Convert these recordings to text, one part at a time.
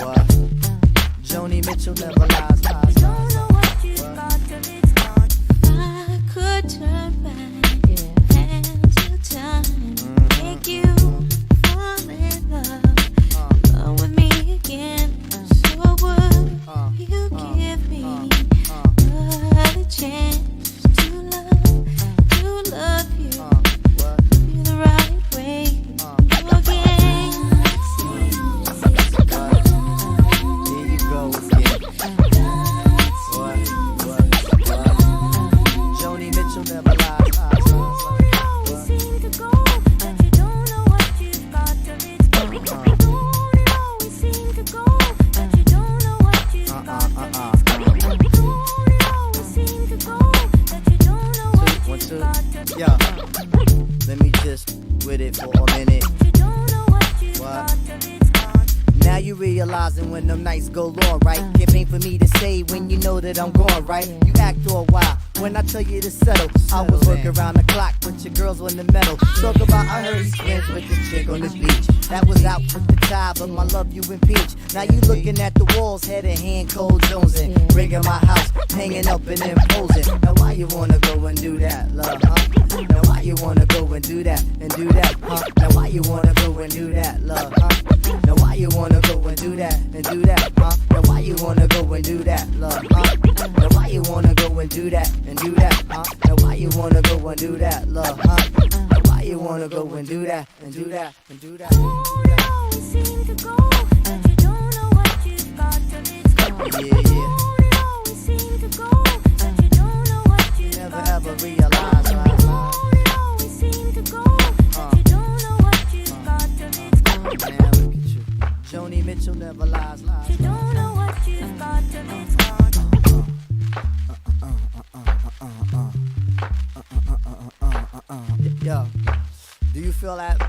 What? Joni Mitchell never lies. Don't know what you got till it's gone. I could turn back hands of time, make you fall in love with me again. So would you give me another chance to love you the right way again? Here you go again. What? Joni Mitchell never lies. Always seem to go, but you don't know what you've got till it's gone. Always seem to go, but you don't know what you've got till it's gone. Always seem to go, but you don't know what you've got till it's Yeah. Let me just with it for a minute. You don't know what you've got till it's gone. Now you realizing when them nights go long, right? It ain't for me to say when you know that I'm gone, right? You act all wild when I tell you to settle. I was working around the clock, but your girls on the metal. Talk about I heard he's friends with this chick on the beach. That was out with the tie, but my love you impeach. Now you looking at the walls, head in hand, cold jonesing. Bringing my house, hanging up and imposing. Now why you wanna go and do that, love, huh? Now why you wanna go and do that, huh? Now why you wanna go and do that, love, huh? Now why you wanna go and do that, huh? Now why you wanna go and do that, love, huh? Now why you wanna go and do that, huh? Now why you wanna go and do that, love, huh? Now why you wanna go and do that, and do that, and do that, and do that? Always seem to go, but you don't know what you've got till it's gone. Yeah. Always seem to go, but you don't know what you've Never got ever till it's realize, right? always seem to go, but you don't know what you've got till it's gone. Man, look at you. Joni Mitchell never lies. You don't know what you've got till it's gone. Yo, do you feel that?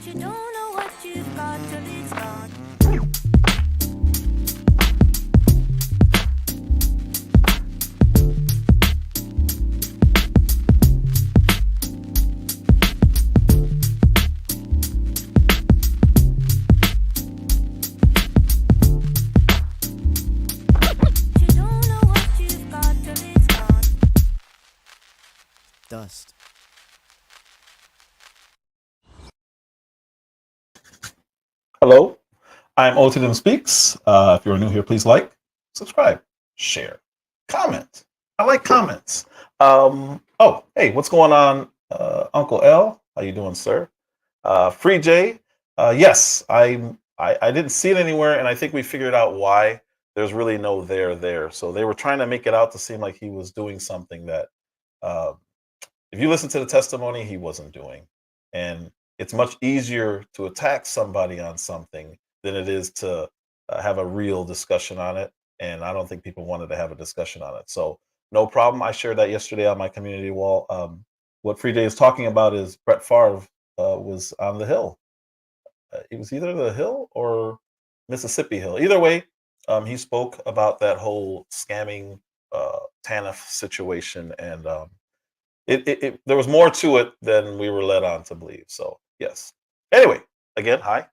You don't know what you've got till it's gone. You don't know what you've got till it's gone. Dust. Hello, I'm Ultimate Speaks. If you're new here, please like, subscribe, share, comment. I like comments. Oh, hey, what's going on, Uncle L? How you doing, sir? Free J. Yes, I didn't see it anywhere, and I think we figured out why. There's really no there. So they were trying to make it out to seem like he was doing something that, if you listen to the testimony, he wasn't doing. And it's much easier to attack somebody on something than it is to have a real discussion on it. And I don't think people wanted to have a discussion on it. So no problem. I shared that yesterday on my community wall. What Free Day is talking about is Brett Favre was on the Hill. It was either the Hill or Mississippi Hill. Either way, he spoke about that whole scamming TANF situation. And there was more to it than we were led on to believe. So yes. Anyway, again, hi.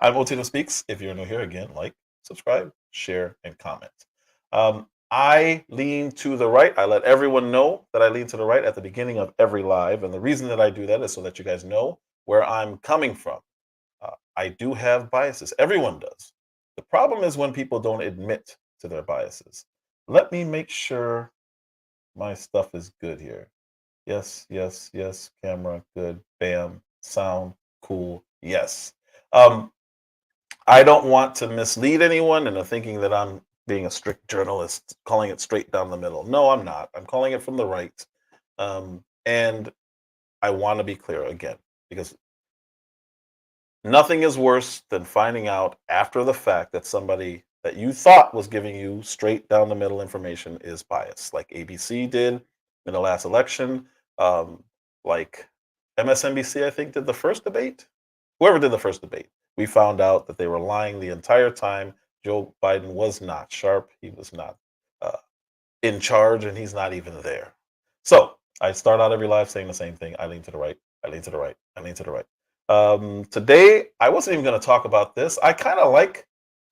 I'm Otino Speaks. If you're new here, again, like, subscribe, share, and comment. I lean to the right. I let everyone know that I lean to the right at the beginning of every live. And the reason that I do that is so that you guys know where I'm coming from. I do have biases. Everyone does. The problem is when people don't admit to their biases. Let me make sure my stuff is good here. Yes. Camera, good. Bam. Sound, cool. Yes. I don't want to mislead anyone into thinking that I'm being a strict journalist, calling it straight down the middle. No, I'm not. I'm calling it from the right. And I want to be clear again, because nothing is worse than finding out after the fact that somebody that you thought was giving you straight down the middle information is biased, like ABC did in the last election, like MSNBC, I think, did the first debate. Whoever did the first debate, we found out that they were lying the entire time. Joe Biden was not sharp. He was not in charge and he's not even there. So I start out every live saying the same thing. I lean to the right. I lean to the right. I lean to the right. Today, I wasn't even going to talk about this. I kind of like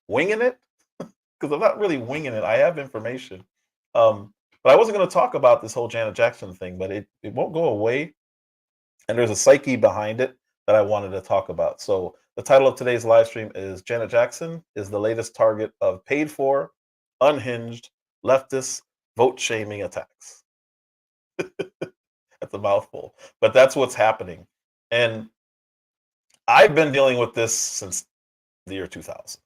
winging it because I'm not really winging it. I have information. But I wasn't going to talk about this whole Janet Jackson thing, but it won't go away. And there's a psyche behind it that I wanted to talk about. So the title of today's live stream is Janet Jackson is the latest target of paid for, unhinged, leftist, vote shaming attacks. That's a mouthful, but that's what's happening. And I've been dealing with this since the year 2000.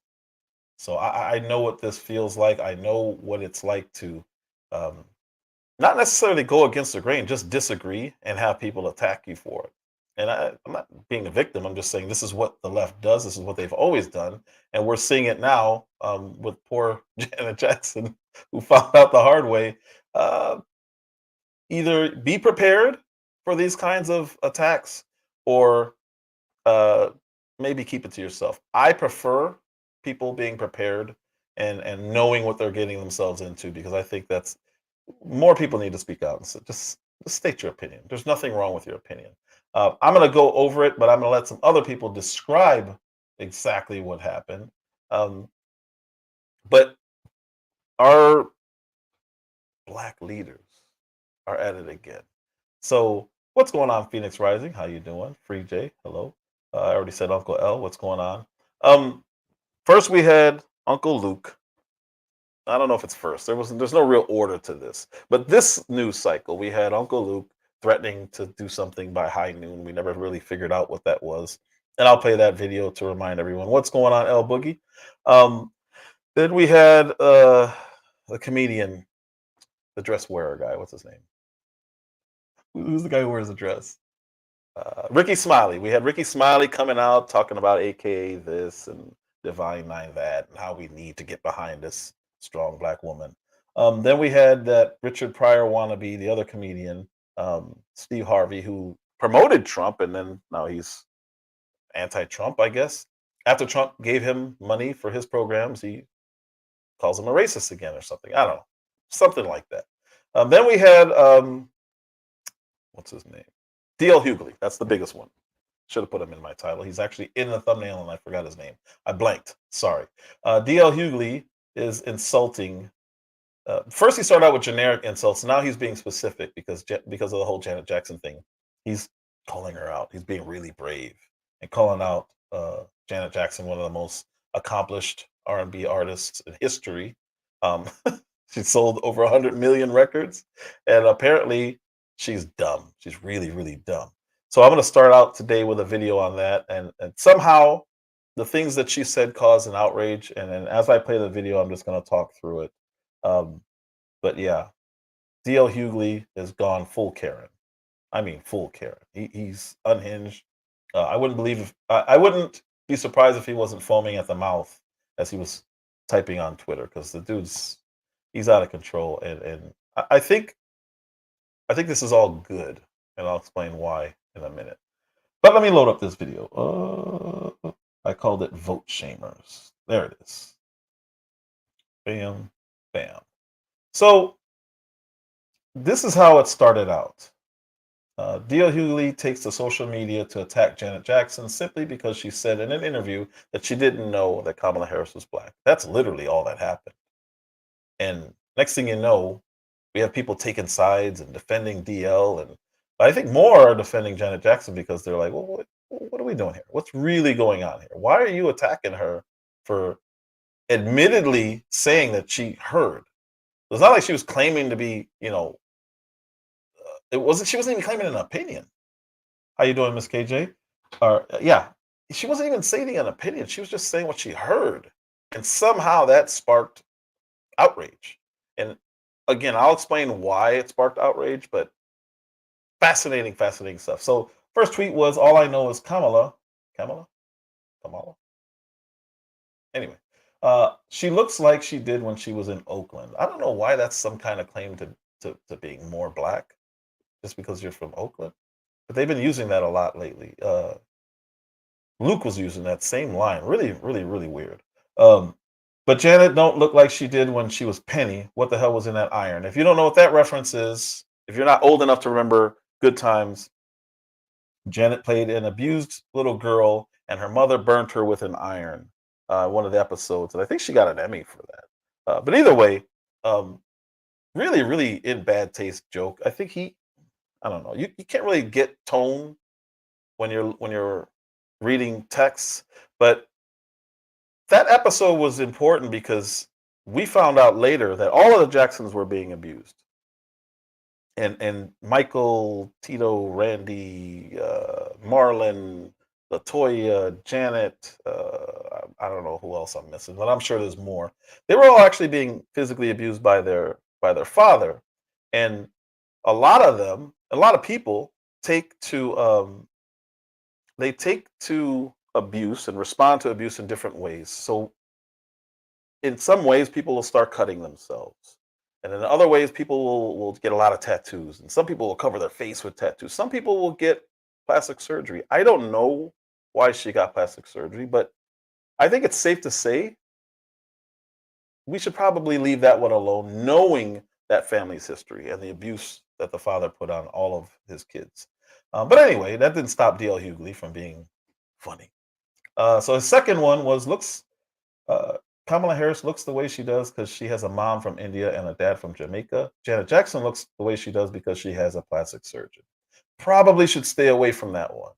So I know what this feels like. I know what it's like to um, not necessarily go against the grain, just disagree and have people attack you for it. And I'm not being a victim. I'm just saying this is what the left does. This is what they've always done. And we're seeing it now with poor Janet Jackson, who found out the hard way. Uh, Either be prepared for these kinds of attacks or uh, maybe keep it to yourself. I prefer people being prepared and knowing what they're getting themselves into because I think that's more people need to speak out and just state your opinion. There's nothing wrong with your opinion. I'm going to go over it, but I'm going to let some other people describe exactly what happened. But our black leaders are at it again. So what's going on, Phoenix Rising? How you doing? Free J, hello. I already said Uncle L. What's going on? First we had Uncle Luke. I don't know if it's first. There's no real order to this. But this news cycle, we had Uncle Luke threatening to do something by high noon. We never really figured out what that was. And I'll play that video to remind everyone what's going on, L Boogie. Then we had the comedian, the dress wearer guy. What's his name? Who's the guy who wears a dress? Ricky Smiley. We had Ricky Smiley coming out talking about AKA this and Divine Nine that and how we need to get behind this strong black woman. Then we had that Richard Pryor wannabe, the other comedian, Steve Harvey, who promoted Trump and then now he's anti-Trump, I guess. After Trump gave him money for his programs, he calls him a racist again or something. I don't know. Something like that. Then we had what's his name? D.L. Hughley. That's the biggest one. Should have put him in my title. He's actually in the thumbnail and I forgot his name. I blanked. Sorry. D.L. Hughley is insulting. First, he started out with generic insults. Now he's being specific because of the whole Janet Jackson thing. He's calling her out. He's being really brave and calling out Janet Jackson, one of the most accomplished R&B artists in history. She sold over 100 million records, and apparently she's dumb. She's really, really dumb. So I'm going to start out today with a video on that, and somehow the things that she said caused an outrage. And as I play the video, I'm just going to talk through it. But yeah, D.L. Hughley has gone full Karen. I mean, full Karen. He's unhinged. I wouldn't I wouldn't be surprised if he wasn't foaming at the mouth as he was typing on Twitter because the he's out of control. And I think this is all good, and I'll explain why in a minute. But let me load up this video. I called it Vote Shamers. There it is. Bam, bam. So this is how it started out. D.L. Hughley takes to social media to attack Janet Jackson simply because she said in an interview that she didn't know that Kamala Harris was black. That's literally all that happened. And next thing you know, we have people taking sides and defending DL, and I think more are defending Janet Jackson because they're like, well, what are we doing here? What's really going on here? Why are you attacking her for admittedly saying that she heard? It's not like she was claiming to be, she wasn't even claiming an opinion. How you doing, Miss KJ? Yeah, she wasn't even stating an opinion. She was just saying what she heard, and somehow that sparked outrage. And again, I'll explain why it sparked outrage, but fascinating stuff. So first tweet was, all I know is Kamala. Anyway, she looks like she did when she was in Oakland. I don't know why that's some kind of claim to being more black, just because you're from Oakland. But they've been using that a lot lately. Luke was using that same line. Really, really, really weird. But Janet don't look like she did when she was Penny. What the hell was in that iron? If you don't know what that reference is, if you're not old enough to remember Good Times, Janet played an abused little girl, and her mother burnt her with an iron. One of the episodes, and I think she got an Emmy for that. But either way, um, really, really in bad taste joke. I think I don't know. You can't really get tone when you're reading texts, but that episode was important because we found out later that all of the Jacksons were being abused. And Michael, Tito, Randy, Marlon, Latoya, Janet, I don't know who else I'm missing, but I'm sure there's more. They were all actually being physically abused by their father, and a lot of them, a lot of people take to they take to abuse and respond to abuse in different ways. So in some ways, people will start cutting themselves. And in other ways, people will get a lot of tattoos. And some people will cover their face with tattoos. Some people will get plastic surgery. I don't know why she got plastic surgery, but I think it's safe to say we should probably leave that one alone, knowing that family's history and the abuse that the father put on all of his kids. But anyway, that didn't stop D.L. Hughley from being funny. So his second one was Kamala Harris looks the way she does because she has a mom from India and a dad from Jamaica. Janet Jackson looks the way she does because she has a plastic surgeon. Probably should stay away from that one.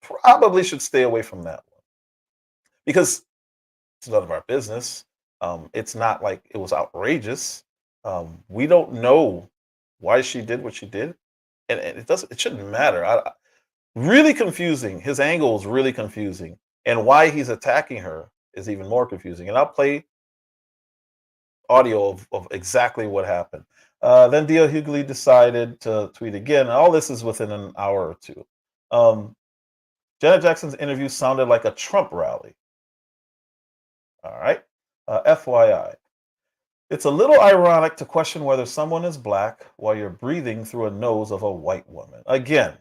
Probably should stay away from that one because it's none of our business. It's not like it was outrageous. We don't know why she did what she did, and it doesn't. It shouldn't matter. Really confusing. His angle is really confusing, and why he's attacking her is even more confusing. And I'll play audio of exactly what happened. Then D.L. Hughley decided to tweet again. All this is within an hour or two. Janet Jackson's interview sounded like a Trump rally. All right. FYI. It's a little ironic to question whether someone is black while you're breathing through a nose of a white woman. Again,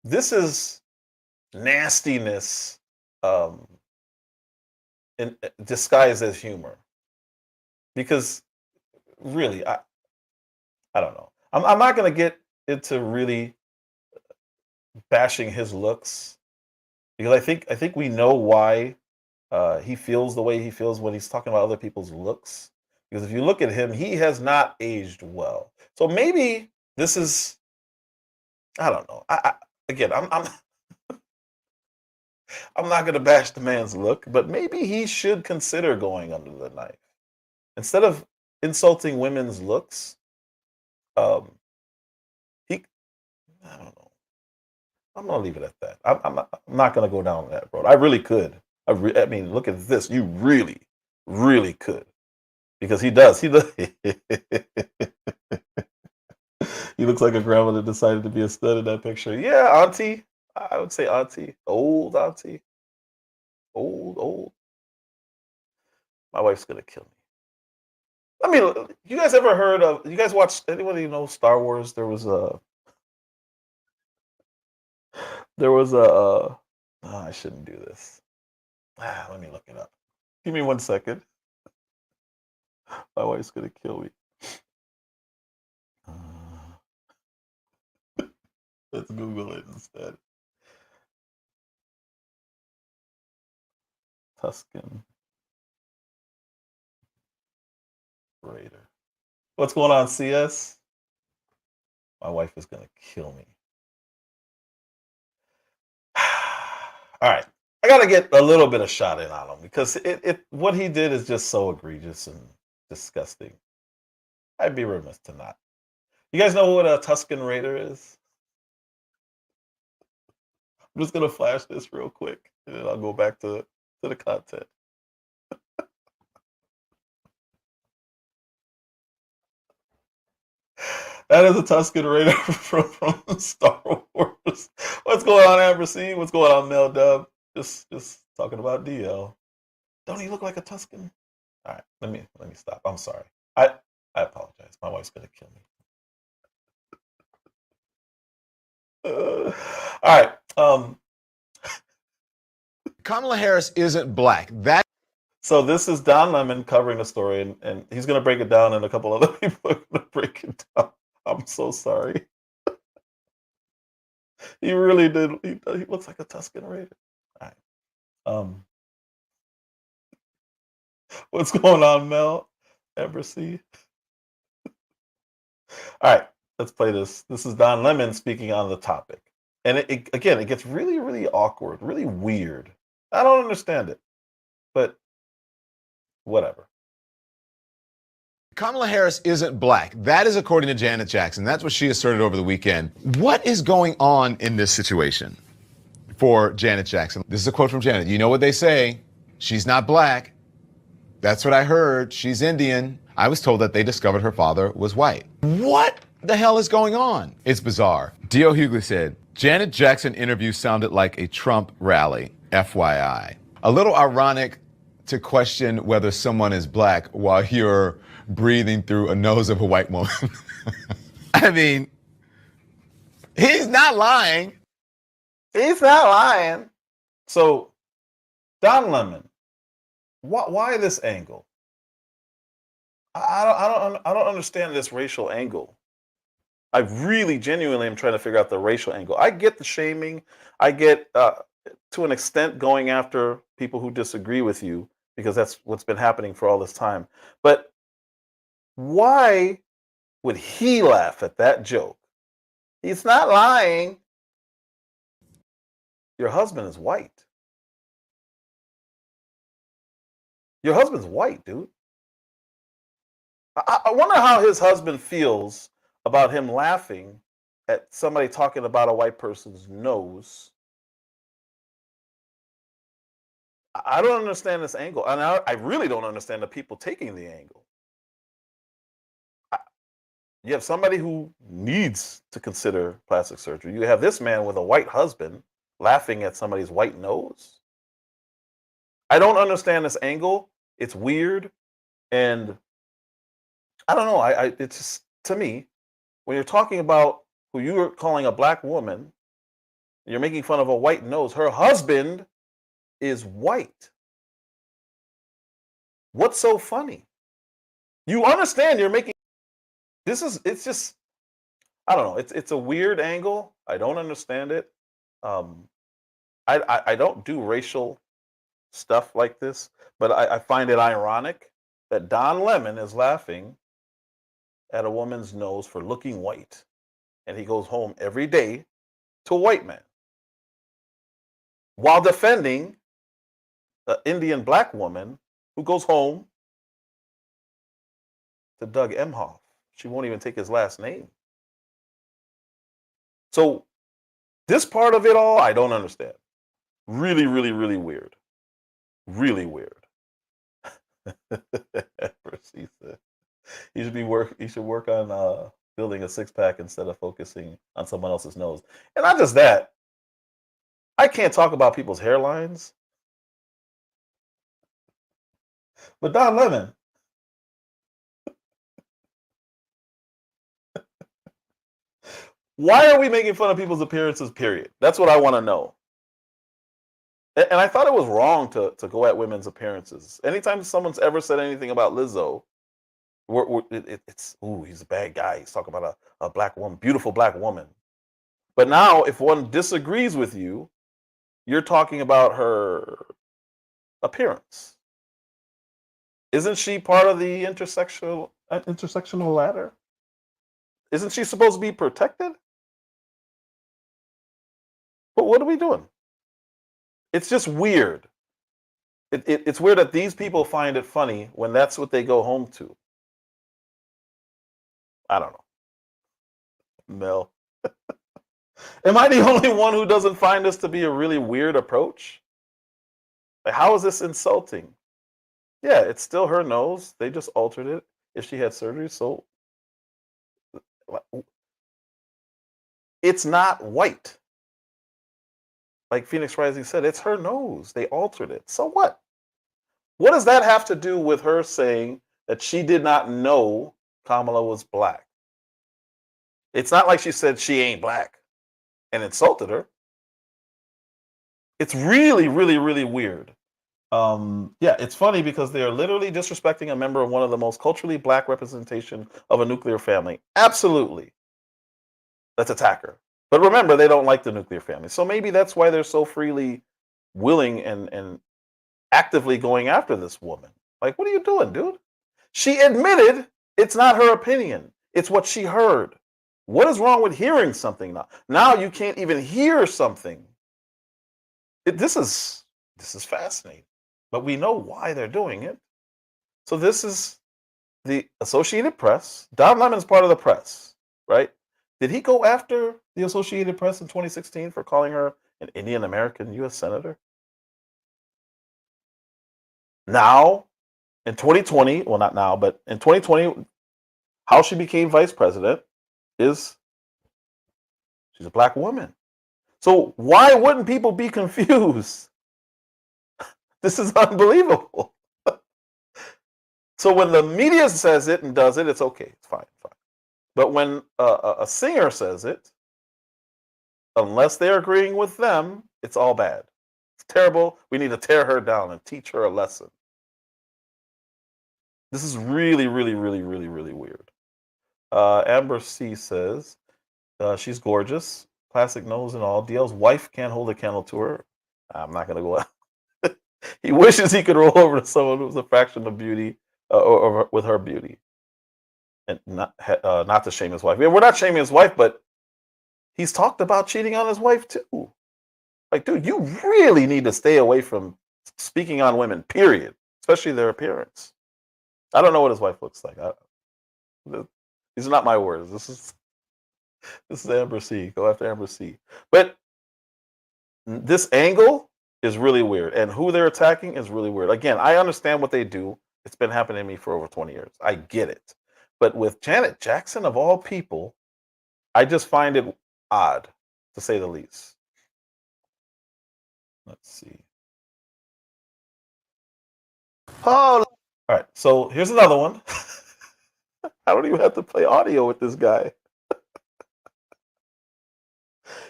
this is nastiness disguised as humor. Because really, I don't know. I'm not going to get into really bashing his looks because I think we know why he feels the way he feels when he's talking about other people's looks. Because if you look at him, he has not aged well. So maybe this is, I don't know. Again, I'm I'm not going to bash the man's look, but maybe he should consider going under the knife instead of insulting women's looks. Um, he, I don't know. I'm gonna leave it at that. I'm not gonna go down that road. I really could. I mean, look at this. You really, really could, because he does. He does. He looks like a grandma that decided to be a stud in that picture. Yeah, auntie. I would say auntie. Old auntie. Old. My wife's gonna kill me. I mean, you guys ever heard of? You guys watched? Anybody know Star Wars? There was a. Oh, I shouldn't do this. Let me look it up. Give me 1 second. My wife's gonna kill me. Let's Google it instead. Tuscan Raider. What's going on, CS? My wife is gonna kill me. All right, I gotta get a little bit of shot in on him because what he did is just so egregious and disgusting. I'd be remiss to not. You guys know what a Tuscan Raider is? I'm just gonna flash this real quick, and then I'll go back to the content. That is a Tuscan Raider from Star Wars. What's going on, Amber C? What's going on, Mel Dub? Just talking about DL. Don't he look like a Tuscan? All right, let me stop. I'm sorry. I apologize. My wife's gonna kill me. All right. Kamala Harris isn't black. That So this is Don Lemon covering the story, and he's going to break it down, and a couple other people are going to break it down. I'm so sorry. He really did. He looks like a Tuscan Raider. All right. What's going on, Mel? Ebersy? All right, let's play this. This is Don Lemon speaking on the topic. And again, it gets really, really awkward, really weird. I don't understand it, but whatever. Kamala Harris isn't black. That is according to Janet Jackson. That's what she asserted over the weekend. What is going on in this situation for Janet Jackson? This is a quote from Janet. You know what they say? She's not black. That's what I heard. She's Indian. I was told that they discovered her father was white. What the hell is going on? It's bizarre. D.O. Hughley said, Janet Jackson interview sounded like a Trump rally, FYI. A little ironic to question whether someone is black while you're breathing through a nose of a white woman. I mean, he's not lying. He's not lying. So, Don Lemon, why this angle? I don't understand this racial angle. I really genuinely am trying to figure out the racial angle. I get the shaming. I get to an extent going after people who disagree with you, because that's what's been happening for all this time. But why would he laugh at that joke? He's not lying. Your husband is white. Your husband's white, dude. I wonder how his husband feels about him laughing at somebody talking about a white person's nose. I don't understand this angle. And I really don't understand the people taking the angle. You have somebody who needs to consider plastic surgery. You have this man with a white husband laughing at somebody's white nose. I don't understand this angle. It's weird. And I don't know. It's just, to me, when you're talking about who you're calling a black woman, you're making fun of a white nose. Her husband is white. What's so funny? You understand you're making it's just, I don't know. It's a weird angle. I don't understand it. I don't do racial stuff like this, but I find it ironic that Don Lemon is laughing at a woman's nose for looking white, and he goes home every day to a white man while defending the Indian black woman who goes home to Doug Emhoff. She won't even take his last name. So this part of it all, I don't understand. Really, really, really weird. Really weird. He should work on building a six-pack instead of focusing on someone else's nose. And not just that. I can't talk about people's hairlines. But Don Lemon, why are we making fun of people's appearances, period? That's what I want to know. And I thought it was wrong to go at women's appearances. Anytime someone's ever said anything about Lizzo, it's, ooh, he's a bad guy. He's talking about a black woman, beautiful black woman. But now, if one disagrees with you, you're talking about her appearance. Isn't she part of the intersectional ladder? Isn't she supposed to be protected? But what are we doing? It's just weird. It's weird that these people find it funny when that's what they go home to. I don't know. Mel. Am I the only one who doesn't find this to be a really weird approach? Like, how is this insulting? Yeah, it's still her nose. They just altered it if she had surgery. So it's not white. Like Phoenix Rising said, it's her nose. They altered it. So what? What does that have to do with her saying that she did not know Kamala was black? It's not like she said she ain't black and insulted her. It's really, really, really weird. Yeah, it's funny because they are literally disrespecting a member of one of the most culturally black representation of a nuclear family. Absolutely. Let's attack her. But remember, they don't like the nuclear family. So maybe that's why they're so freely willing and actively going after this woman. Like, what are you doing, dude? She admitted it's not her opinion. It's what she heard. What is wrong with hearing something now? Now you can't even hear something. This is fascinating. But we know why they're doing it. So this is the Associated Press. Don Lemon's part of the press, right? Did he go after the Associated Press in 2016 for calling her an Indian American U.S. Senator? Now, in 2020, well, not now, but in 2020, how she became vice president is she's a black woman. So why wouldn't people be confused? This is unbelievable. So when the media says it and does it, it's okay. It's fine. Fine. But when a singer says it, unless they're agreeing with them, it's all bad. It's terrible. We need to tear her down and teach her a lesson. This is really, really, really, really, really weird. Amber C says she's gorgeous, plastic nose and all. DL's wife can't hold a candle to her. I'm not gonna go out. He wishes he could roll over to someone who's a fraction of beauty or with her beauty, and not to shame his wife. Yeah, we're not shaming his wife, but he's talked about cheating on his wife too. Like, dude, you really need to stay away from speaking on women. Period, especially their appearance. I don't know what his wife looks like. These are not my words. This is Amber C. Go after Amber C. But this angle is really weird, and who they're attacking is really weird. Again, I understand what they do. It's been happening to me for over 20 years. I get it. But with Janet Jackson, of all people, I just find it odd, to say the least. Let's see. Oh, all right. So here's another one. I don't even have to play audio with this guy.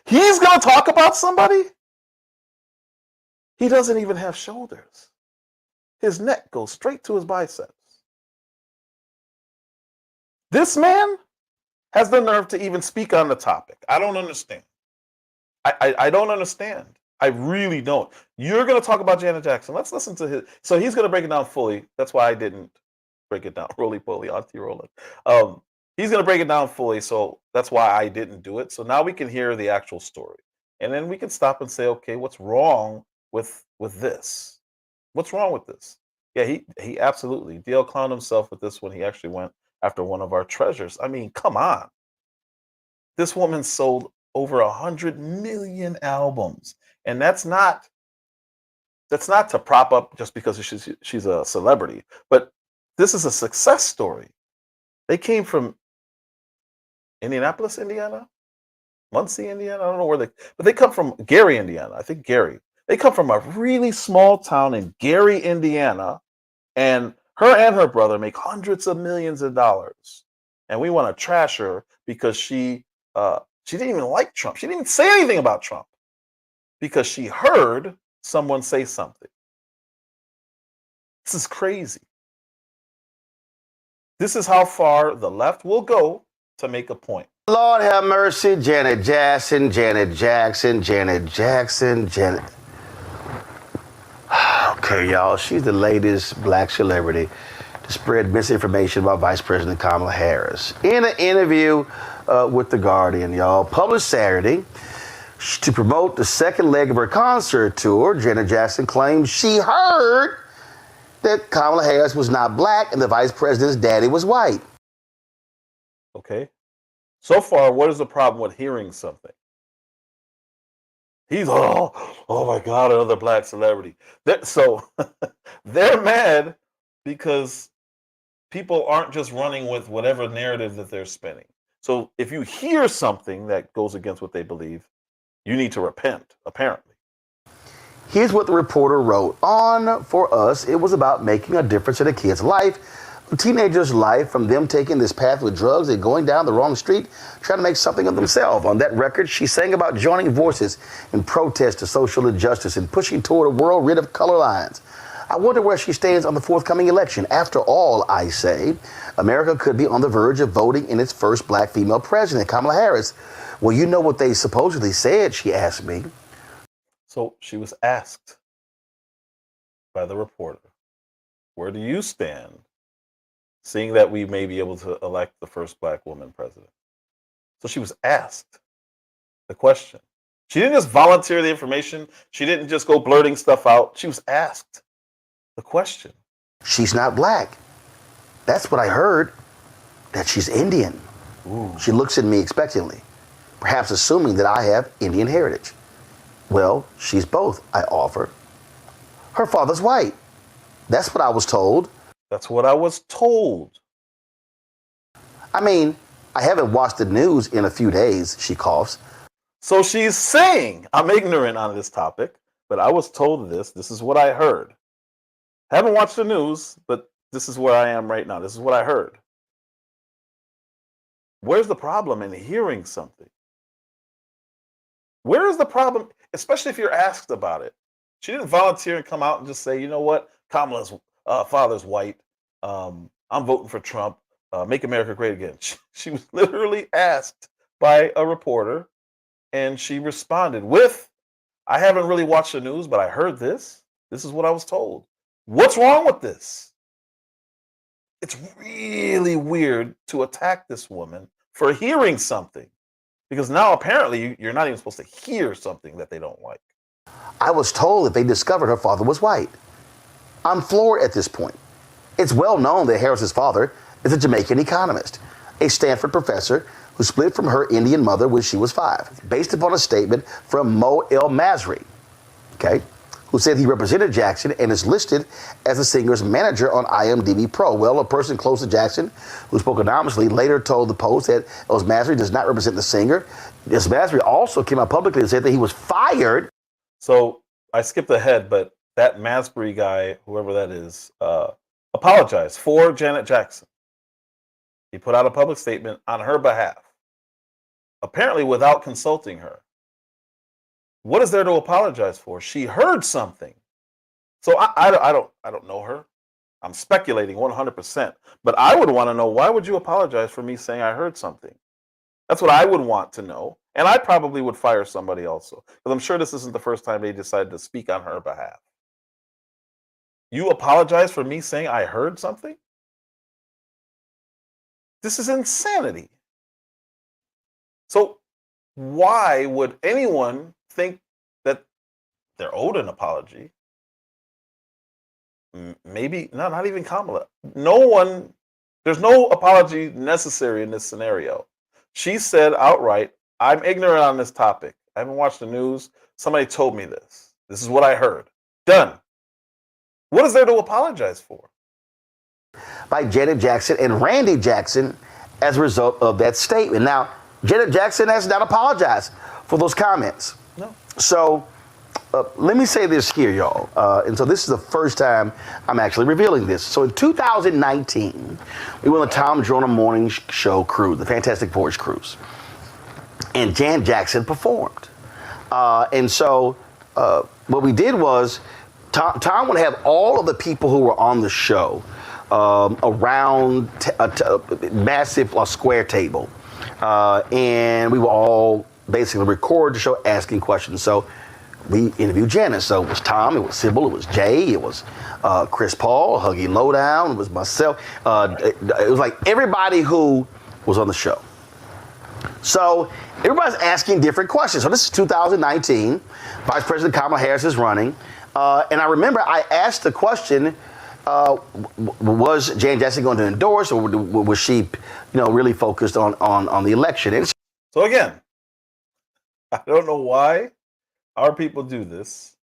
He's going to talk about somebody? He doesn't even have shoulders. His neck goes straight to his biceps. This man has the nerve to even speak on the topic. I don't understand. I don't understand. I really don't. You're going to talk about Janet Jackson. Let's listen to his. So he's going to break it down fully. That's why I didn't break it down. Roly-poly, auntie rolling. He's going to break it down fully. So that's why I didn't do it. So now we can hear the actual story. And then we can stop and say, okay, what's wrong with this? What's wrong with this? Yeah, he absolutely. DL clowned himself with this when he actually went after one of our treasures. I mean, come on. This woman sold over 100 million albums. And that's not to prop up just because she's a celebrity, but this is a success story. They came from Indianapolis, Indiana, Muncie, Indiana. I don't know where but they come from Gary, Indiana. I think Gary. They come from a really small town in Gary, Indiana, and her brother make hundreds of millions of dollars. And we want to trash her because she didn't even like Trump. She didn't even say anything about Trump because she heard someone say something. This is crazy. This is how far the left will go to make a point. Lord have mercy, Janet Jackson, Janet Jackson, Janet Jackson, Janet. Okay, y'all, she's the latest black celebrity to spread misinformation about Vice President Kamala Harris. In an interview with The Guardian, y'all, published Saturday, to promote the second leg of her concert tour, Janet Jackson claimed she heard that Kamala Harris was not black and the vice president's daddy was white. Okay. So far, what is the problem with hearing something? He's, oh my God, another black celebrity. So they're mad because people aren't just running with whatever narrative that they're spinning. So if you hear something that goes against what they believe, you need to repent, apparently. Here's what the reporter wrote. On For Us, it was about making a difference in a kid's life, a teenager's life, from them taking this path with drugs and going down the wrong street, trying to make something of themselves. On that record, she sang about joining voices in protest to social injustice and pushing toward a world rid of color lines. I wonder where she stands on the forthcoming election. After all, I say, America could be on the verge of voting in its first black female president, Kamala Harris. Well, you know what they supposedly said, she asked me. So she was asked by the reporter, where do you stand, seeing that we may be able to elect the first black woman president? So she was asked the question. She didn't just volunteer the information. She didn't just go blurting stuff out. She was asked the question. She's not black. That's what I heard, that she's Indian. Ooh. She looks at me expectantly, perhaps assuming that I have Indian heritage. Well, she's both, I offer. Her father's white. That's what I was told. That's what I was told. I mean, I haven't watched the news in a few days, she coughs. So she's saying, I'm ignorant on this topic, but I was told this. This is what I heard. Haven't watched the news, but this is where I am right now. This is what I heard. Where's the problem in hearing something? Where is the problem, especially if you're asked about it? She didn't volunteer and come out and just say, you know what, Kamala's father's white. I'm voting for Trump. Make America great again. She was literally asked by a reporter, and she responded with, I haven't really watched the news, but I heard this. This is what I was told. What's wrong with this? It's really weird to attack this woman for hearing something, because now apparently you're not even supposed to hear something that they don't like. I was told that they discovered her father was white. I'm floored at this point. It's well known that Harris's father is a Jamaican economist, a Stanford professor who split from her Indian mother when she was 5, based upon a statement from Mo El Masri, okay, who said he represented Jackson and is listed as the singer's manager on IMDb Pro. Well, a person close to Jackson who spoke anonymously later told the Post that El Masri does not represent the singer. El Masri also came out publicly and said that he was fired. So I skipped ahead, but that Masbury guy, whoever that is, apologized for Janet Jackson. He put out a public statement on her behalf, apparently without consulting her. What is there to apologize for? She heard something. So I don't know her. I'm speculating 100%. But I would want to know, why would you apologize for me saying I heard something? That's what I would want to know. And I probably would fire somebody also, because I'm sure this isn't the first time they decided to speak on her behalf. You apologize for me saying I heard something? This is insanity. So why would anyone think that they're owed an apology? Maybe, no, not even Kamala. No one, there's no apology necessary in this scenario. She said outright, I'm ignorant on this topic. I haven't watched the news. Somebody told me this. This is what I heard. Done. What is there to apologize for? By Janet Jackson and Randy Jackson as a result of that statement. Now, Janet Jackson has not apologized for those comments. No. So let me say this here, y'all. And so this is the first time I'm actually revealing this. So in 2019, we went on the Tom Joyner Morning Show cruise, the Fantastic Voyage cruise. And Janet Jackson performed. And so what we did was, Tom would have all of the people who were on the show around a massive square table. And we would all basically record the show asking questions. So we interviewed Janet. So it was Tom, it was Sybil, it was Jay, it was Chris Paul, Huggy Lowdown, it was myself. It was like everybody who was on the show. So everybody's asking different questions. So this is 2019. Vice President Kamala Harris is running. And I remember I asked the question, was Janet Jackson going to endorse, or was she, really focused on the election? And So again, I don't know why our people do this.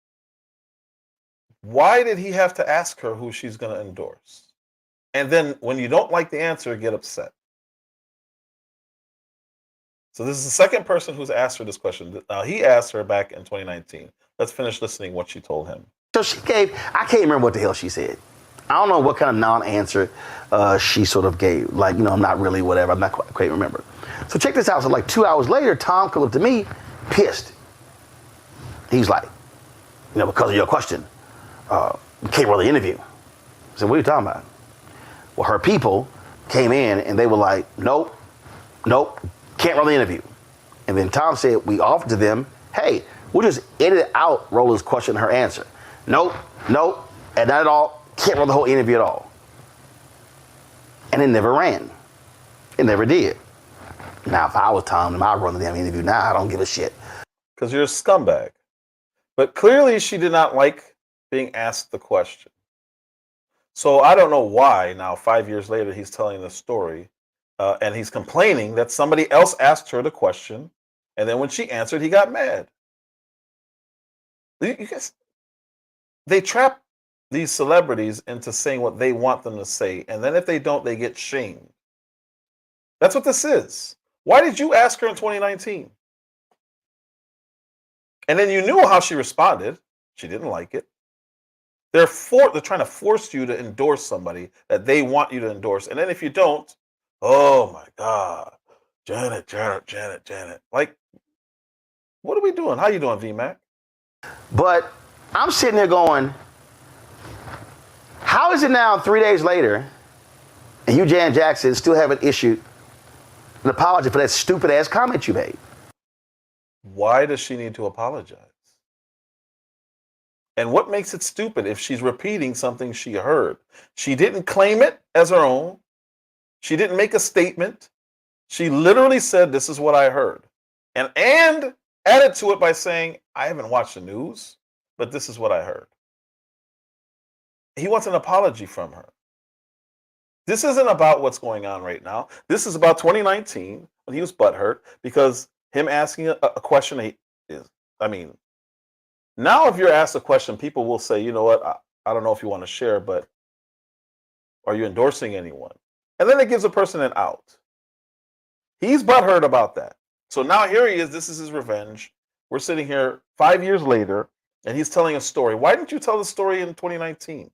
Why did he have to ask her who she's going to endorse? And then when you don't like the answer, get upset. So this is the second person who's asked her this question. He asked her back in 2019. Let's finish listening what she told him. So I can't remember what the hell she said. I don't know what kind of non-answer she sort of gave. Like, I'm not really whatever. I'm not quite remember. So check this out. So like 2 hours later, Tom comes up to me, pissed. He's like, because of your question, You can't run the interview. I said, what are you talking about? Well, her people came in and they were like, nope, can't run the interview. And then Tom said, we offered to them, hey, we'll just edit out Roland's question and her answer. Nope, and not at all, can't run the whole interview at all. And it never ran. It never did. Now, if I was Tom, I'd run the damn interview now. I don't give a shit. Because you're a scumbag. But clearly she did not like being asked the question. So I don't know why now, 5 years later, he's telling the story and he's complaining that somebody else asked her the question. And then when she answered, he got mad. You guys, they trap these celebrities into saying what they want them to say. And then if they don't, they get shamed. That's what this is. Why did you ask her in 2019? And then you knew how she responded. She didn't like it. They're trying to force you to endorse somebody that they want you to endorse. And then if you don't, oh my God, Janet. Like, what are we doing? How you doing, VMAC? But I'm sitting there going, how is it now 3 days later and you, Janet Jackson, still haven't issued an apology for that stupid ass comment you made? Why does she need to apologize? And what makes it stupid if she's repeating something she heard? She didn't claim it as her own. She didn't make a statement. She literally said, this is what I heard. And added to it by saying, I haven't watched the news, but this is what I heard. He wants an apology from her. This isn't about what's going on right now. This is about 2019 when he was butthurt because him asking a question is, I mean, now if you're asked a question, people will say, you know what, I don't know if you want to share, but are you endorsing anyone? And then it gives a person an out. He's butthurt about that. So now here he is, this is his revenge. We're sitting here 5 years later, and he's telling a story. Why didn't you tell the story in 2019?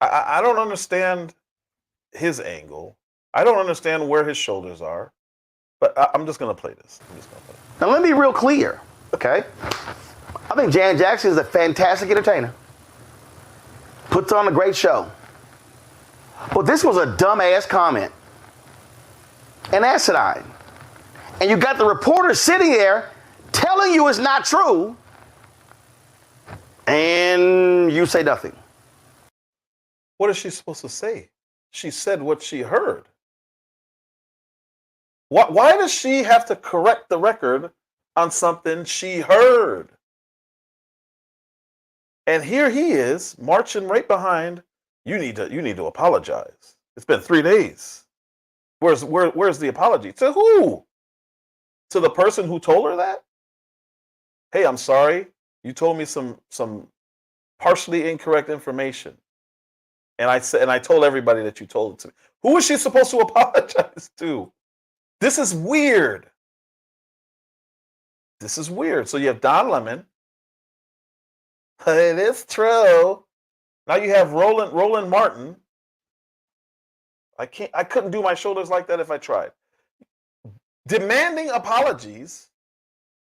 I don't understand his angle. I don't understand where his shoulders are. But I'm just going to play this. Now, let me be real clear, okay? I think Janet Jackson is a fantastic entertainer. Puts on a great show. But this was a dumbass comment. And asinine. And you got the reporter sitting there telling you it's not true. And you say nothing. What is she supposed to say? She said what she heard. Why does she have to correct the record on something she heard? And here he is marching right behind. You need to apologize. It's been 3 days. Where's the apology? To who? To the person who told her that? Hey, I'm sorry. You told me some partially incorrect information. And I told everybody that you told it to me. Who is she supposed to apologize to? This is weird. This is weird. So you have Don Lemon. It is true. Now you have Roland Martin. I couldn't do my shoulders like that if I tried. Demanding apologies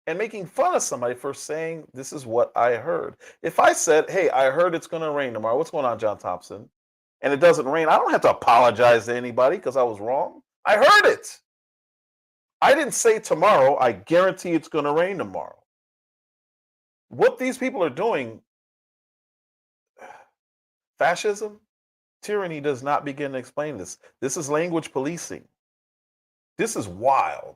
and making fun of somebody for saying, this is what I heard. If I said, hey, I heard it's going to rain tomorrow. What's going on, John Thompson? And it doesn't rain. I don't have to apologize to anybody because I was wrong. I heard it. I didn't say tomorrow, I guarantee it's going to rain tomorrow. What these people are doing, fascism, tyranny does not begin to explain this. This is language policing. This is wild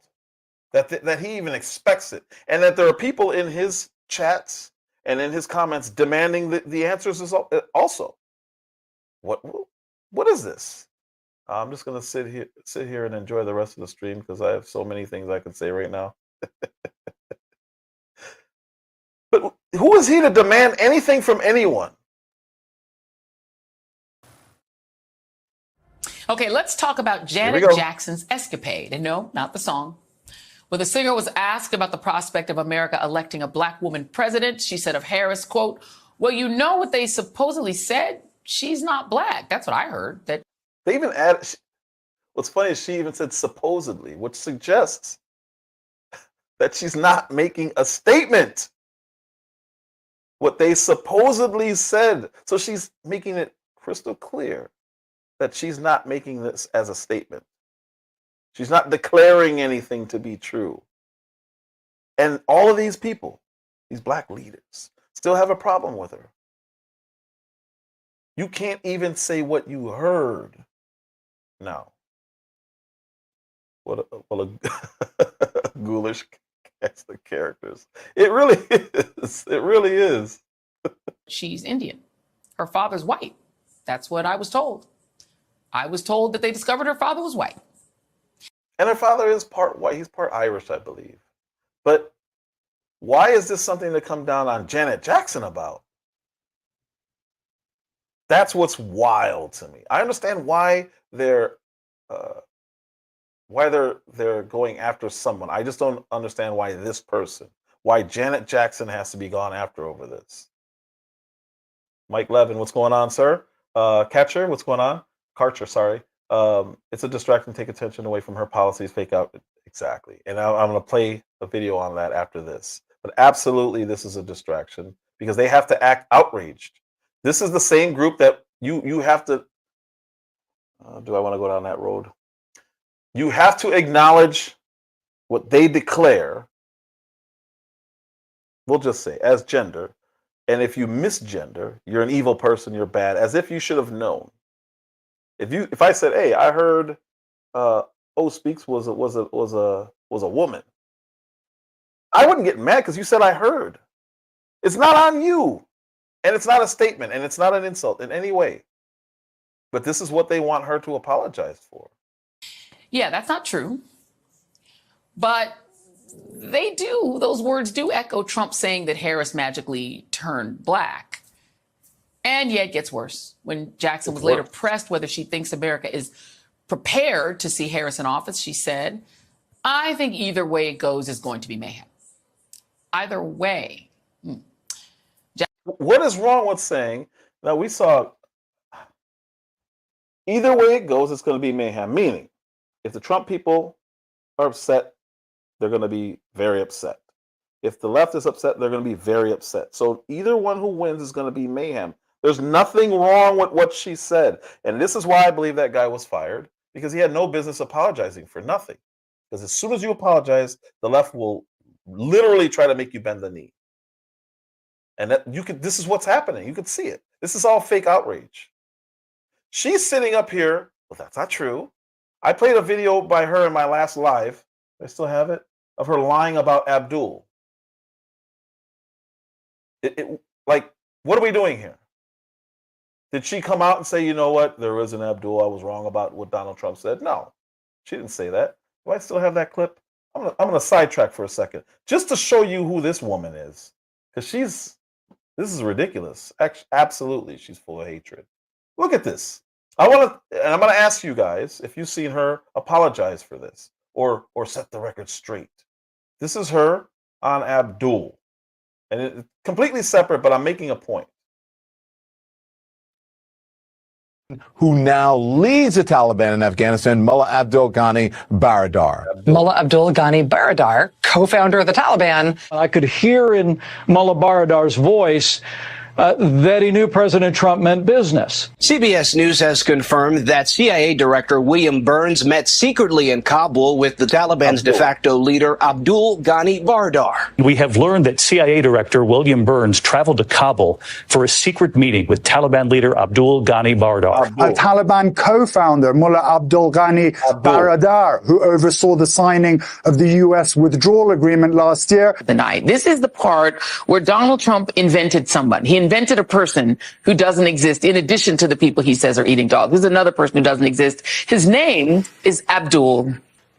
that he even expects it. And that there are people in his chats and in his comments demanding the answers also. What is this? I'm just gonna sit here and enjoy the rest of the stream because I have so many things I can say right now. But who is he to demand anything from anyone? Okay, let's talk about Janet Jackson's escapade. And no, not the song. When the singer was asked about the prospect of America electing a black woman president, she said of Harris, quote, well, you know what they supposedly said? She's not black. That's what I heard. That they even added, what's funny is she even said supposedly, which suggests that she's not making a statement. what they supposedly said. So she's making it crystal clear that she's not making this as a statement. She's not declaring anything to be true. And all of these people, these black leaders, still have a problem with her. You can't even say what you heard. Now, what a ghoulish cast of characters. It really is. It really is. She's Indian. Her father's white. That's what I was told. I was told that they discovered her father was white. And her father is part white. He's part Irish, I believe. But why is this something to come down on Janet Jackson about? That's what's wild to me. I understand why they're going after someone. I just don't understand why this person, why Janet Jackson has to be gone after over this. Mike Levin, what's going on, sir? Catcher, what's going on? Karcher, sorry. It's a distraction. Take attention away from her policies. Fake out. Exactly. And I'm going to play a video on that after this. But absolutely, this is a distraction because they have to act outraged. This is the same group that you have to. Do I want to go down that road? You have to acknowledge what they declare. We'll just say as gender. And if you misgender, you're an evil person. You're bad. As if you should have known. If I said, "Hey, I heard Speaks was a woman," I wouldn't get mad because you said I heard. It's not on you, and it's not a statement, and it's not an insult in any way. But this is what they want her to apologize for. Yeah, that's not true. But those words do echo Trump saying that Harris magically turned black. And yet it gets worse. When Jackson was later pressed whether she thinks America is prepared to see Harris in office, she said, "I think either way it goes is going to be mayhem." Either way. What is wrong with saying, now we saw, either way it goes, it's going to be mayhem. Meaning, if the Trump people are upset, they're going to be very upset. If the left is upset, they're going to be very upset. So either one who wins is going to be mayhem. There's nothing wrong with what she said. And this is why I believe that guy was fired, because he had no business apologizing for nothing. Because as soon as you apologize, the left will literally try to make you bend the knee. And this is what's happening. You can see it. This is all fake outrage. She's sitting up here. Well, that's not true. I played a video by her in my last live. I still have it, of her lying about Abdul. Like, what are we doing here? Did she come out and say, you know what, there is an Abdul, I was wrong about what Donald Trump said? No, she didn't say that. Do I still have that clip? I'm gonna sidetrack for a second, just to show you who this woman is. Because this is ridiculous. Absolutely, she's full of hatred. Look at this. I'm gonna ask you guys if you've seen her apologize for this or set the record straight. This is her on Abdul. And it's completely separate, but I'm making a point. Who now leads the Taliban in Afghanistan, Mullah Abdul Ghani Baradar. Mullah Abdul Ghani Baradar, co-founder of the Taliban. I could hear in Mullah Baradar's voice that he knew President Trump meant business. CBS News has confirmed that CIA Director William Burns met secretly in Kabul with the Taliban's de facto leader, Abdul Ghani Baradar. We have learned that CIA Director William Burns traveled to Kabul for a secret meeting with Taliban leader Abdul Ghani Baradar. A Taliban co-founder, Mullah Abdul Ghani Baradar, who oversaw the signing of the U.S. withdrawal agreement last year. The night. This is the part where Donald Trump invented someone. He invented a person who doesn't exist in addition to the people he says are eating dogs. There's another person who doesn't exist. His name is Abdul.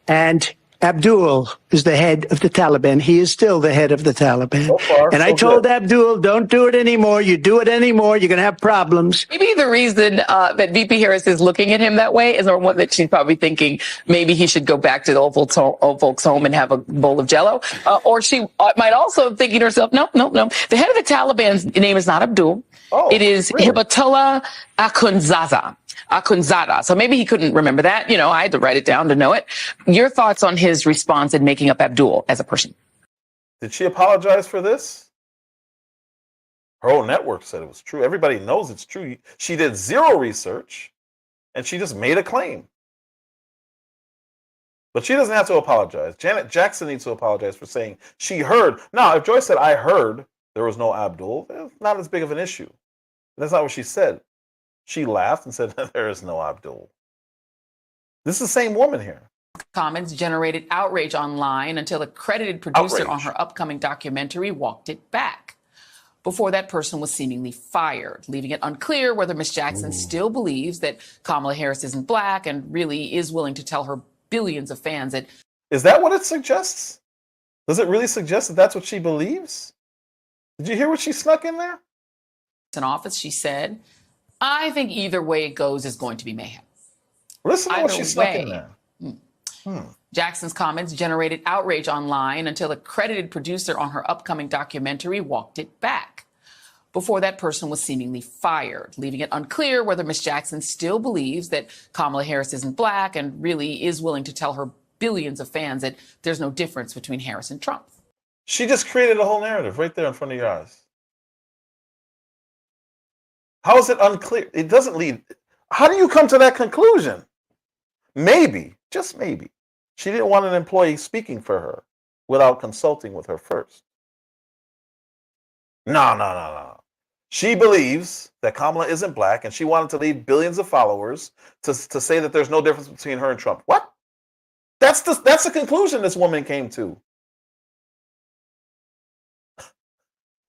And Abdul is the head of the Taliban. He is still the head of the Taliban. So far, and I told Abdul, don't do it anymore. You do it anymore, you're going to have problems. Maybe the reason that VP Harris is looking at him that way is one that she's probably thinking maybe he should go back to the old folks home and have a bowl of Jell-O. Or she might also be thinking to herself, no. The head of the Taliban's name is not Abdul. It is really? Hibatullah Akhundzada. So maybe he couldn't remember that. I had to write it down to know it. Your thoughts on his response in making up Abdul as a person? Did she apologize for this? Her own network said it was true. Everybody knows it's true. She did zero research, and she just made a claim. But she doesn't have to apologize. Janet Jackson needs to apologize for saying she heard. Now, if Joy said, I heard there was no Abdul, it's not as big of an issue. That's not what she said. She laughed and said, there is no Abdul. This is the same woman here. Comments generated outrage online until a credited producer on her upcoming documentary walked it back. Before that person was seemingly fired, leaving it unclear whether Ms. Jackson still believes that Kamala Harris isn't black and really is willing to tell her billions of fans that. Is that what it suggests? Does it really suggest that that's what she believes? Did you hear what she snuck in there? In office, she said, I think either way it goes is going to be mayhem. Listen to what she snuck in there. Jackson's comments generated outrage online until a credited producer on her upcoming documentary walked it back. Before that person was seemingly fired, leaving it unclear whether Ms. Jackson still believes that Kamala Harris isn't black and really is willing to tell her billions of fans that there's no difference between Harris and Trump. She just created a whole narrative right there in front of your eyes. How is it unclear? It doesn't lead. How do you come to that conclusion? Maybe, just maybe, she didn't want an employee speaking for her without consulting with her first. No. She believes that Kamala isn't black, and she wanted to lead billions of followers to say that there's no difference between her and Trump. What? That's the conclusion this woman came to.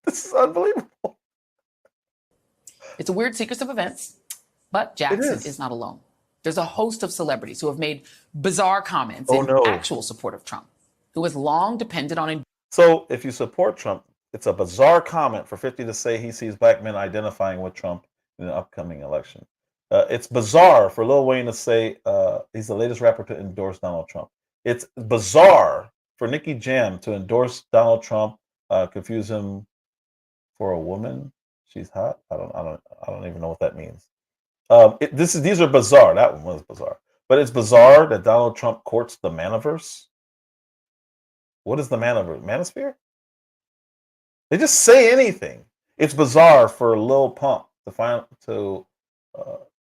This is unbelievable. It's a weird sequence of events, but Jackson is not alone. There's a host of celebrities who have made bizarre comments in actual support of Trump, who has long depended on. So if you support Trump, it's a bizarre comment for 50 to say he sees black men identifying with Trump in the upcoming election. It's bizarre for Lil Wayne to say he's the latest rapper to endorse Donald Trump. It's bizarre for Nicki Jam to endorse Donald Trump, confuse him for a woman. She's hot. I don't even know what that means. These are bizarre. That one was bizarre. But it's bizarre that Donald Trump courts the Manaverse. What is the Manaverse? Manosphere? They just say anything. It's bizarre for Lil Pump to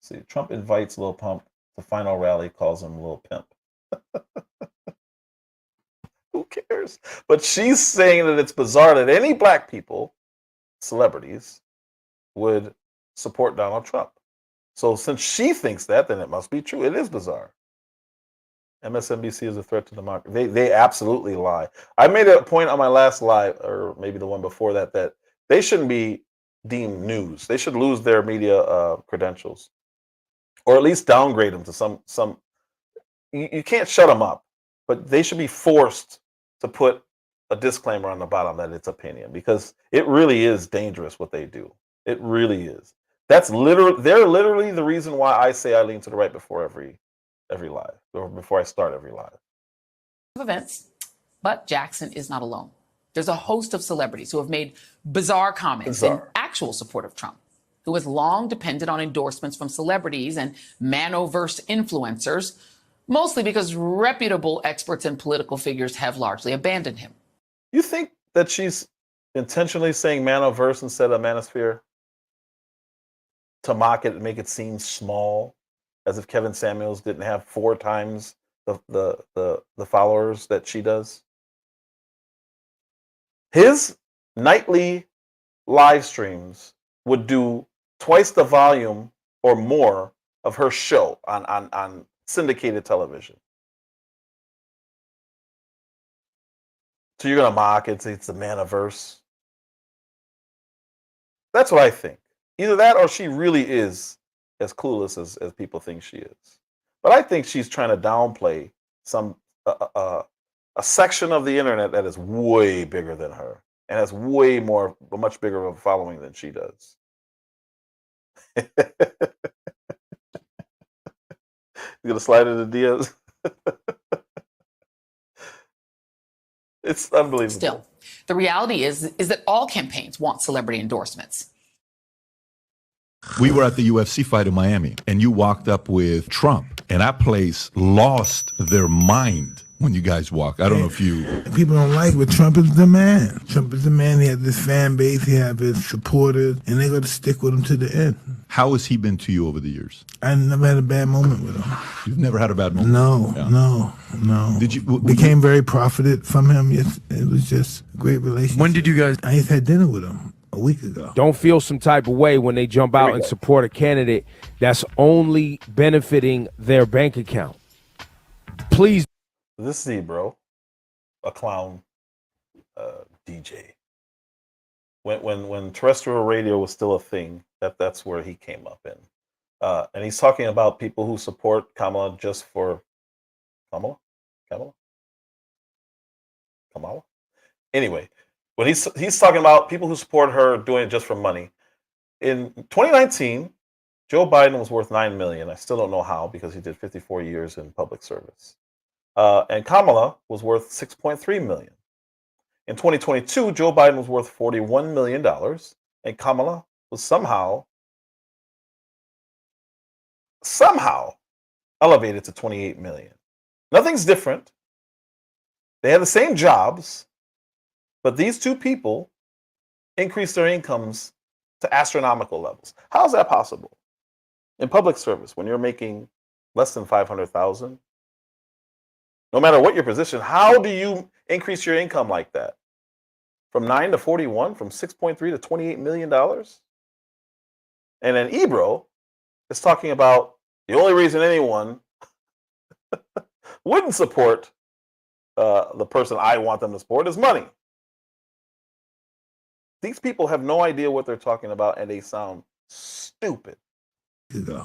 see. Trump invites Lil Pump to final rally, calls him Lil Pimp. Who cares? But she's saying that it's bizarre that any black people, celebrities, would support Donald Trump. So since she thinks that, then it must be true. It is bizarre. MSNBC is a threat to democracy. They absolutely lie. I made a point on my last live, or maybe the one before that, that they shouldn't be deemed news. They should lose their media credentials, or at least downgrade them to some. You can't shut them up, but they should be forced to put a disclaimer on the bottom that it's opinion, because it really is dangerous what they do. It really is. They're literally the reason why I say I lean to the right before every live, or before I start every live. Events, but Jackson is not alone. There's a host of celebrities who have made bizarre comments in actual support of Trump, who has long depended on endorsements from celebrities and Manoverse influencers, mostly because reputable experts and political figures have largely abandoned him. You think that she's intentionally saying Manoverse instead of Manosphere to mock it and make it seem small, as if Kevin Samuels didn't have 4 times the followers that she does? His nightly live streams would do twice the volume or more of her show on syndicated television. So you're gonna mock it? It's the Manoverse. That's what I think. Either that, or she really is as clueless as people think she is. But I think she's trying to downplay a section of the internet that is way bigger than her and has much bigger of a following than she does. You gonna slide into DMs? It's unbelievable. Still, the reality is that all campaigns want celebrity endorsements. We were at the UFC fight in Miami, and you walked up with Trump, and that place lost their mind. when you guys walk? I don't know if you... People don't like it, but Trump is the man. Trump is the man. He has this fan base. He has his supporters, and they're going to stick with him to the end. How has he been to you over the years? I never had a bad moment with him. You've never had a bad moment? No. Did you... Became very profited from him. Yes, it was just a great relationship. When did you guys... I just had dinner with him a week ago. Don't feel some type of way when they jump out and support a candidate that's only benefiting their bank account. Please. This is Ebro, a clown DJ. When terrestrial radio was still a thing, that's where he came up in. And he's talking about people who support Kamala just for Kamala? Anyway, when he's talking about people who support her doing it just for money. In 2019, Joe Biden was worth $9 million. I still don't know how, because he did 54 years in public service. And Kamala was worth $6.3 million. In 2022, Joe Biden was worth $41 million, and Kamala was somehow elevated to $28 million. Nothing's different. They have the same jobs, but these two people increased their incomes to astronomical levels. How is that possible? In public service, when you're making less than $500,000, no matter what your position, how do you increase your income like that? From 9 to 41, from 6.3 to $28 million? And then Ebro is talking about the only reason anyone wouldn't support the person I want them to support is money. These people have no idea what they're talking about, and they sound stupid.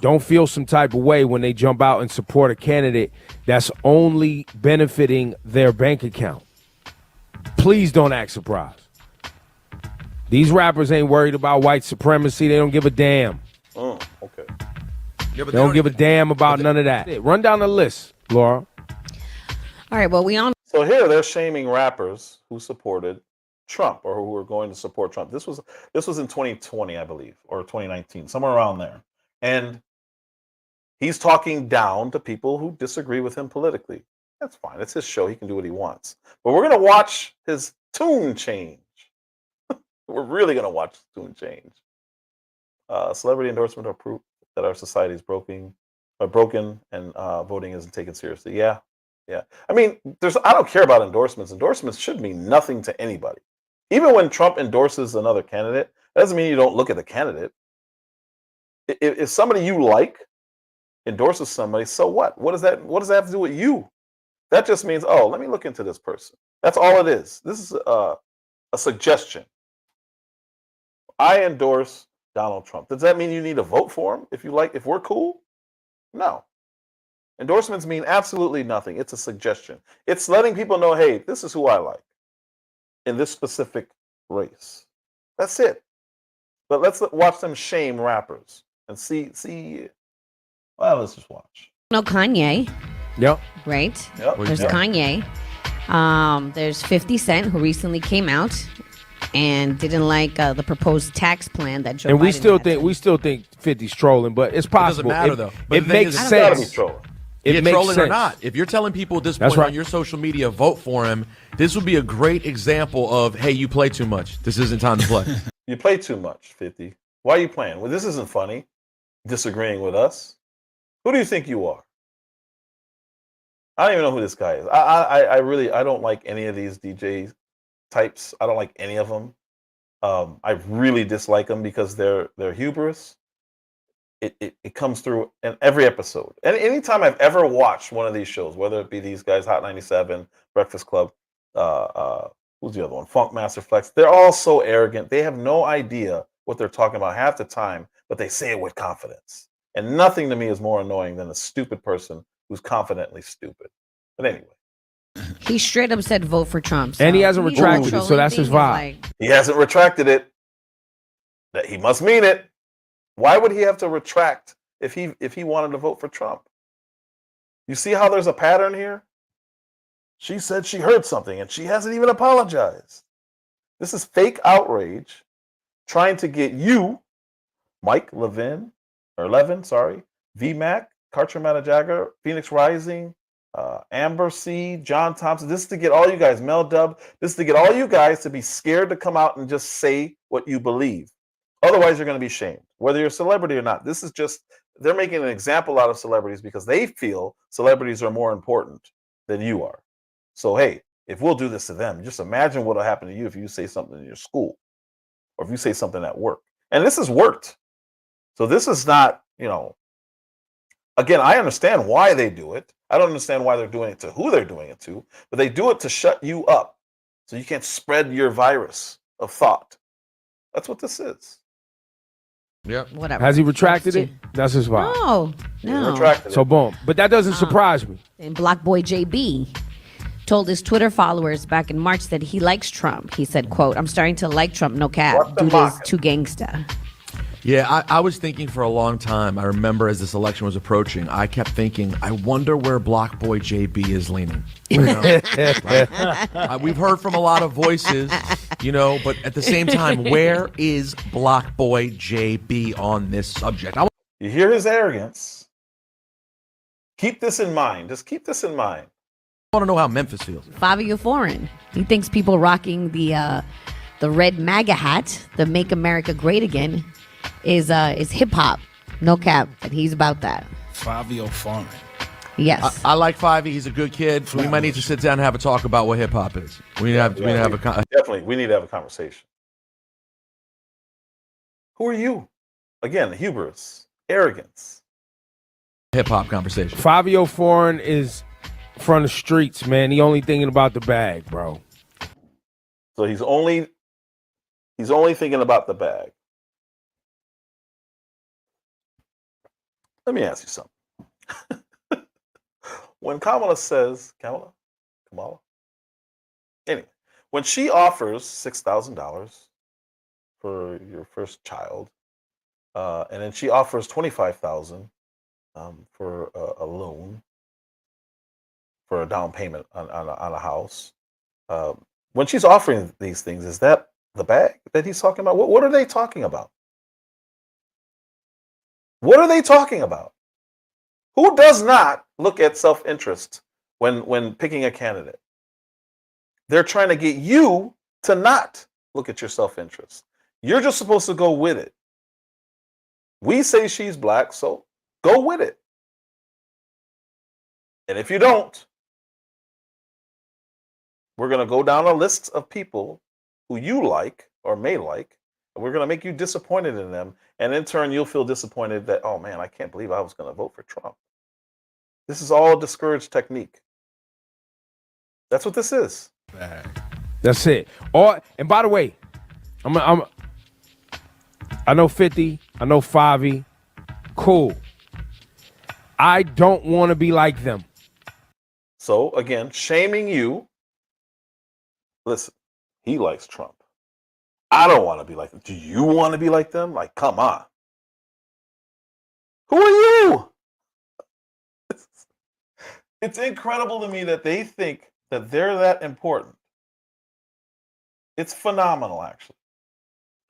Don't feel some type of way when they jump out and support a candidate that's only benefiting their bank account. Please don't act surprised. These rappers ain't worried about white supremacy. They don't give a damn. Oh, okay. Yeah, they don't give a damn about none of that. Run down the list, Laura. All right, well, we all... So here they're shaming rappers who supported Trump or who were going to support Trump. This was in 2020, I believe, or 2019, somewhere around there. And he's talking down to people who disagree with him politically. That's fine. It's his show. He can do what he wants. But we're going to watch his tune change. We're really going to watch his tune change. Celebrity endorsement are proof that our society is broken and voting isn't taken seriously. Yeah. I mean, I don't care about endorsements. Endorsements should mean nothing to anybody. Even when Trump endorses another candidate, that doesn't mean you don't look at the candidate. If somebody you like endorses somebody, so what? What does that have to do with you? That just means, oh, let me look into this person. That's all it is. This is a suggestion. I endorse Donald Trump. Does that mean you need to vote for him if we're cool? No. Endorsements mean absolutely nothing. It's a suggestion. It's letting people know, hey, this is who I like in this specific race. That's it. But let's watch them shame rappers and see. Well, let's just watch. No, Kanye. Yep. Right? Yep. There's Kanye. There's 50 Cent, who recently came out and didn't like the proposed tax plan that Joe And Biden we still think 50's trolling, but it's possible. It doesn't matter, though. But It the thing makes is, it's sense. Be It it makes trolling sense. or not. If you're telling people at this That's point right. on your social media, vote for him, this would be a great example of, hey, you play too much. This isn't time to play. You play too much, 50. Why are you playing? Well, this isn't funny. Disagreeing with us. Who do you think you are? I don't even know who this guy is. I don't like any of these DJ types. I don't like any of them. I really dislike them because their hubris. It comes through in every episode. And anytime I've ever watched one of these shows, whether it be these guys, Hot 97, Breakfast Club, who's the other one? Funk Master Flex. They're all so arrogant. They have no idea what they're talking about half the time, but they say it with confidence. And nothing to me is more annoying than a stupid person who's confidently stupid. But anyway. He straight up said vote for Trump. And he hasn't retracted it, so that's his vibe. He hasn't retracted it. That he must mean it. Why would he have to retract if he wanted to vote for Trump? You see how there's a pattern here? She said she heard something and she hasn't even apologized. This is fake outrage trying to get you, Mike Levin, VMAC, Karcher Jagger, Phoenix Rising, Amber C, John Thompson. This is to get all you guys, Mel Dub. This is to get all you guys to be scared to come out and just say what you believe. Otherwise, you're going to be shamed, whether you're a celebrity or not. This is just, they're making an example out of celebrities because they feel celebrities are more important than you are. So, hey, if we'll do this to them, just imagine what will happen to you if you say something in your school or if you say something at work. And this has worked. So this is not, again, I understand why they do it. I don't understand why they're doing it to who they're doing it to, but they do it to shut you up so you can't spread your virus of thought. That's what this is. Yep. Whatever. Has he retracted it? That's his vibe. No. So boom. But that doesn't surprise me. And Black Boy JB told his Twitter followers back in March that he likes Trump. He said, quote, "I'm starting to like Trump, no cap. Dude is too gangsta." Yeah, I was thinking for a long time. I remember as this election was approaching, I kept thinking, I wonder where Block Boy JB is leaning. We've heard from a lot of voices, but at the same time, where is Block Boy JB on this subject? You hear his arrogance. Keep this in mind. Just keep this in mind. I want to know how Memphis feels. Fabio Foreign. He thinks people rocking the red MAGA hat, the Make America Great Again, is hip hop. No cap. That he's about that. Fabio Foreign. Yes. I like Fivey. He's a good kid. We might need to sit down and have a talk about what hip hop is. We need to have definitely. We need to have a conversation. Who are you? Again, hubris, arrogance. Hip hop conversation. Fabio Foreign is from the streets, man. He only thinking about the bag, bro. So he's only thinking about the bag. Let me ask you something. When Kamala says, Kamala? Anyway, when she offers $6,000 for your first child, and then she offers $25,000 for a loan, for a down payment on a house, when she's offering these things, is that the bag that he's talking about? What are they talking about? What are they talking about? Who does not look at self-interest when picking a candidate? They're trying to get you to not look at your self-interest. You're just supposed to go with it. We say she's black, so go with it. And if you don't, we're going to go down a list of people who you like or may like, and we're going to make you disappointed in them. And in turn, you'll feel disappointed that, oh man, I can't believe I was going to vote for Trump. This is all a discouraged technique. That's what this is. That's it. And by the way, I know 50, I know 5e. Cool. I don't want to be like them. So again, shaming you. Listen, he likes Trump. I don't want to be like them. Do you want to be like them? Like, come on. Who are you? It's incredible to me that they think that they're that important. It's phenomenal, actually.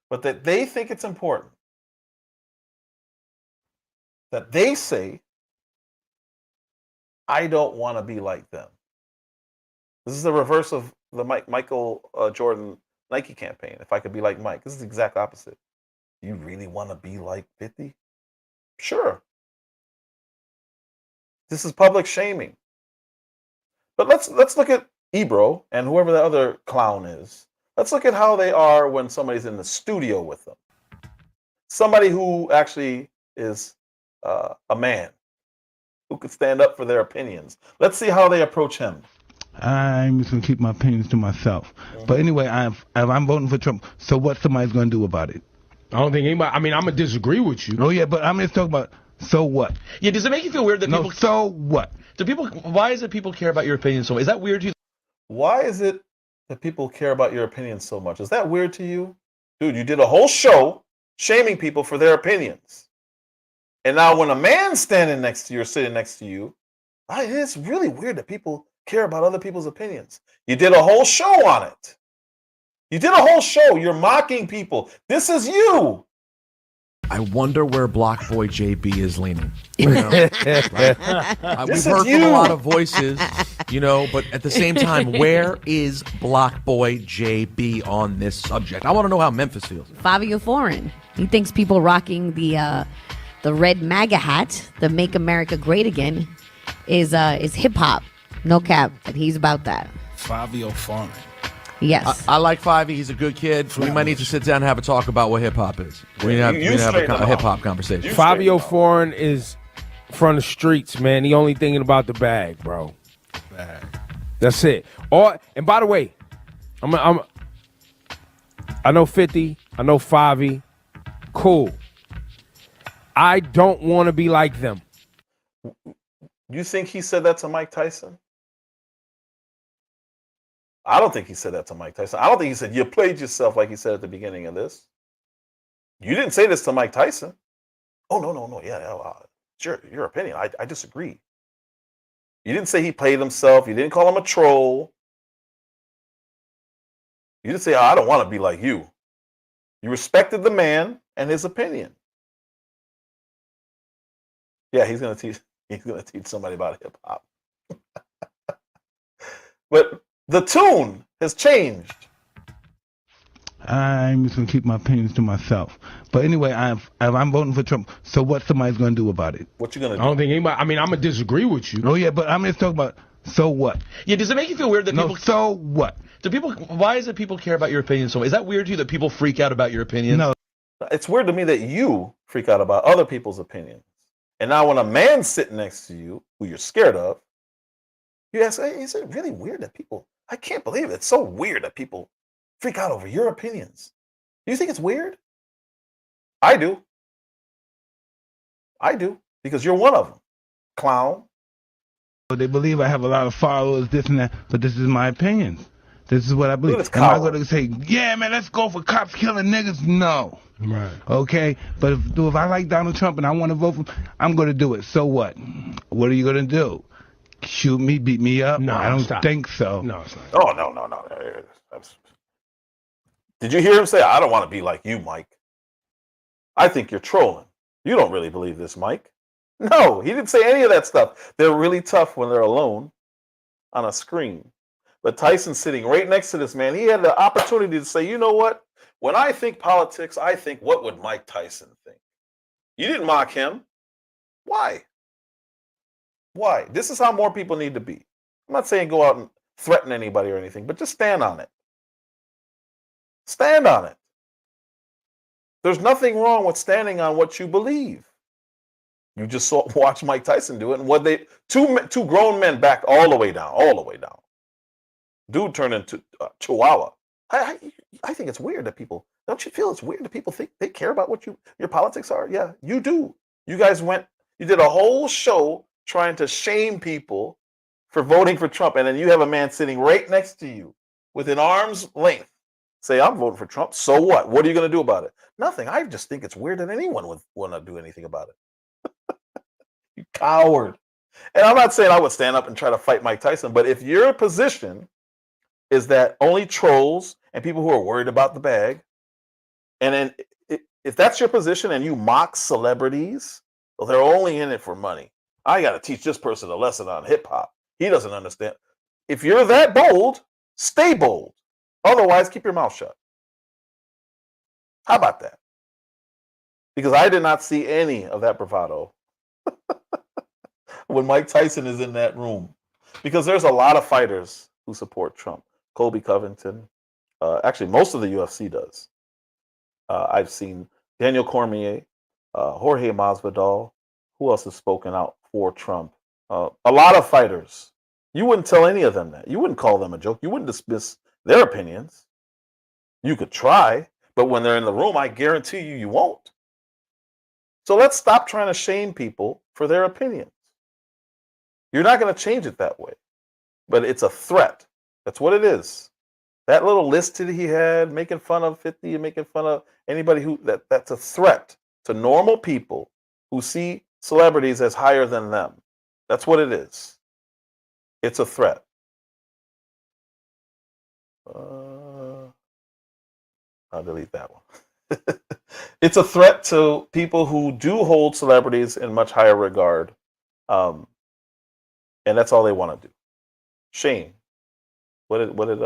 But that they think it's important. That they say, I don't want to be like them. This is the reverse of the Michael Jordan Nike campaign. If I could be like Mike, this is the exact opposite. You really want to be like 50? Sure. This is public shaming. But let's look at Ebro and whoever the other clown is. Let's look at how they are when somebody's in the studio with them. Somebody who actually is a man who could stand up for their opinions. Let's see how they approach him. I'm just going to keep my opinions to myself. But anyway, if I'm voting for Trump, so what somebody's going to do about it? I don't think anybody, I'm going to disagree with you. Oh, yeah, but I'm just talking about, so what? Yeah, does it make you feel weird that people... so what? Why is it people care about your opinion so much? Is that weird to you? Why is it that people care about your opinion so much? Is that weird to you? Dude, you did a whole show shaming people for their opinions. And now when a man's standing next to you or sitting next to you, it's really weird that people care about other people's opinions. You did a whole show on it. You did a whole show. You're mocking people. This is you. I wonder where Block Boy JB is leaning. You know? We've heard from a lot of voices, you know, but at the same time, where is Block Boy JB on this subject? I want to know how Memphis feels. Fabio Foreign. He thinks people rocking the red MAGA hat, the Make America Great Again, is hip hop. No cap. And he's about that. Fabio Foreign. Yes. I like Fivey. He's a good kid. We might need to sit down and have a talk about what hip hop is. We need to have a hip hop conversation. Fabio Foreign is from the streets, man. He only thinking about the bag, bro. Bag. That's it. And by the way, I know 50. I know Fivey. Cool. I don't want to be like them. You think he said that to Mike Tyson? I don't think he said that to Mike Tyson. I don't think he said, you played yourself like he said at the beginning of this. You didn't say this to Mike Tyson. Oh, no. Yeah, sure, your opinion. I disagree. You didn't say he played himself. You didn't call him a troll. You didn't say, I don't want to be like you. You respected the man and his opinion. Yeah, he's gonna teach somebody about hip hop. But the tune has changed. I'm just gonna keep my opinions to myself. But anyway, if I'm voting for Trump, so what somebody's gonna do about it? What you gonna do? I don't think anybody. I mean, I'm gonna disagree with you. Oh yeah, but I'm just talking about so what? Yeah, does it make you feel weird that people? So what? Do people? Why is it people care about your opinion so much? Is that weird to you that people freak out about your opinion? No. It's weird to me that you freak out about other people's opinions. And now when a man's sitting next to you, who you're scared of, you ask, hey, is it really weird that people, I can't believe it. It's so weird that people freak out over your opinions. Do you think it's weird? I do. Because you're one of them. Clown. They believe I have a lot of followers, this and that, but this is my opinion. This is what I believe. Am I going to say, yeah, man, let's go for cops killing niggas? No. Right. Okay? But if I like Donald Trump and I want to vote for him, I'm going to do it. So what? What are you going to do? Shoot me, beat me up? No, I don't think so. No, it's not. Oh, no. Did you hear him say, I don't want to be like you, Mike? I think you're trolling. You don't really believe this, Mike. No, he didn't say any of that stuff. They're really tough when they're alone on a screen. But Tyson's sitting right next to this man. He had the opportunity to say, you know what? When I think politics, I think, what would Mike Tyson think? You didn't mock him. Why? Why? This is how more people need to be. I'm not saying go out and threaten anybody or anything, but just stand on it. Stand on it. There's nothing wrong with standing on what you believe. You just watch Mike Tyson do it, and what two grown men backed all the way down. Dude turned into Chihuahua. I think it's weird that people, don't you feel it's weird that people think they care about what your politics are? Yeah, you do. You guys you did a whole show trying to shame people for voting for Trump, and then you have a man sitting right next to you within arm's length. Say, I'm voting for Trump. So what? What are you going to do about it? Nothing. I just think it's weird that anyone would want to do anything about it. You coward. And I'm not saying I would stand up and try to fight Mike Tyson, but if your position is that only trolls and people who are worried about the bag, and then if that's your position and you mock celebrities, well, they're only in it for money. I got to teach this person a lesson on hip hop. He doesn't understand. If you're that bold, stay bold. Otherwise, keep your mouth shut. How about that? Because I did not see any of that bravado when Mike Tyson is in that room. Because there's a lot of fighters who support Trump. Colby Covington. Actually, most of the UFC does. I've seen Daniel Cormier, Jorge Masvidal. Who else has spoken out for Trump? A lot of fighters. You wouldn't tell any of them that. You wouldn't call them a joke. You wouldn't dismiss their opinions. You could try, but when they're in the room, I guarantee you won't. So let's stop trying to shame people for their opinions. You're not going to change it that way, but it's a threat. That's what it is. That little list that he had, making fun of 50 and making fun of anybody that's a threat to normal people who see celebrities as higher than them. That's what it is. It's a threat. I'll delete that one. It's a threat to people who do hold celebrities in much higher regard. And that's all they want to do. Shame. What did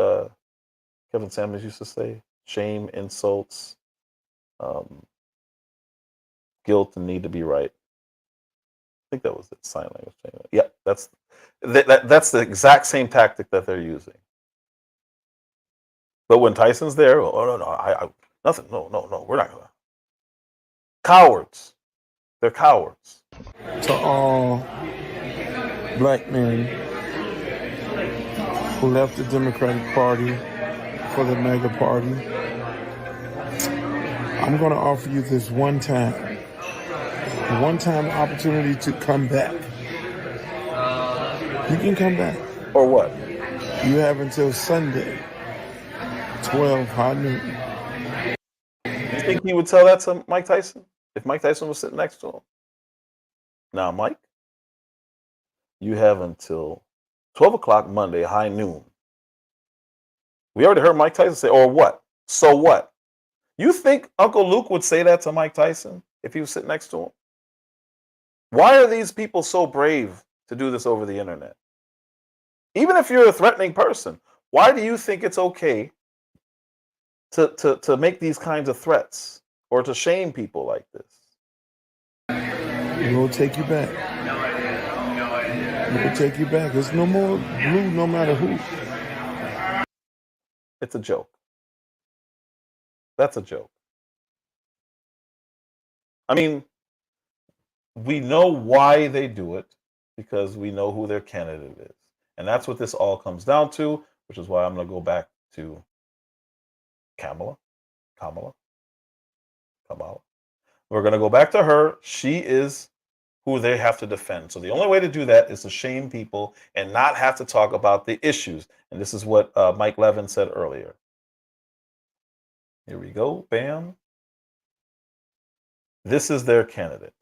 Kevin Samuels used to say? Shame, insults, guilt, and need to be right. I think that was it. Sign language. Yeah, that's the exact same tactic that they're using. But when Tyson's there, oh no, I nothing. No, we're not gonna. Cowards. They're cowards. To all black men who left the Democratic Party for the MAGA Party, I'm going to offer you this one-time opportunity to come back. You can come back. Or what? You have until Sunday, 12 high noon. You think he would tell that to Mike Tyson? If Mike Tyson was sitting next to him? Now, Mike, you have until 12 o'clock Monday, high noon. We already heard Mike Tyson say, or what? So what? You think Uncle Luke would say that to Mike Tyson if he was sitting next to him? Why are these people so brave to do this over the internet? Even if you're a threatening person, why do you think it's okay to make these kinds of threats or to shame people like this? We'll take you back. We'll take you back. There's no more blue no matter who. It's a joke. That's a joke. I mean, we know why they do it because we know who their candidate is. And that's what this all comes down to, which is why I'm going to go back to Kamala. We're going to go back to her. She is who they have to defend. So the only way to do that is to shame people and not have to talk about the issues. And this is what Mike Levin said earlier. Here we go. Bam. This is their candidate.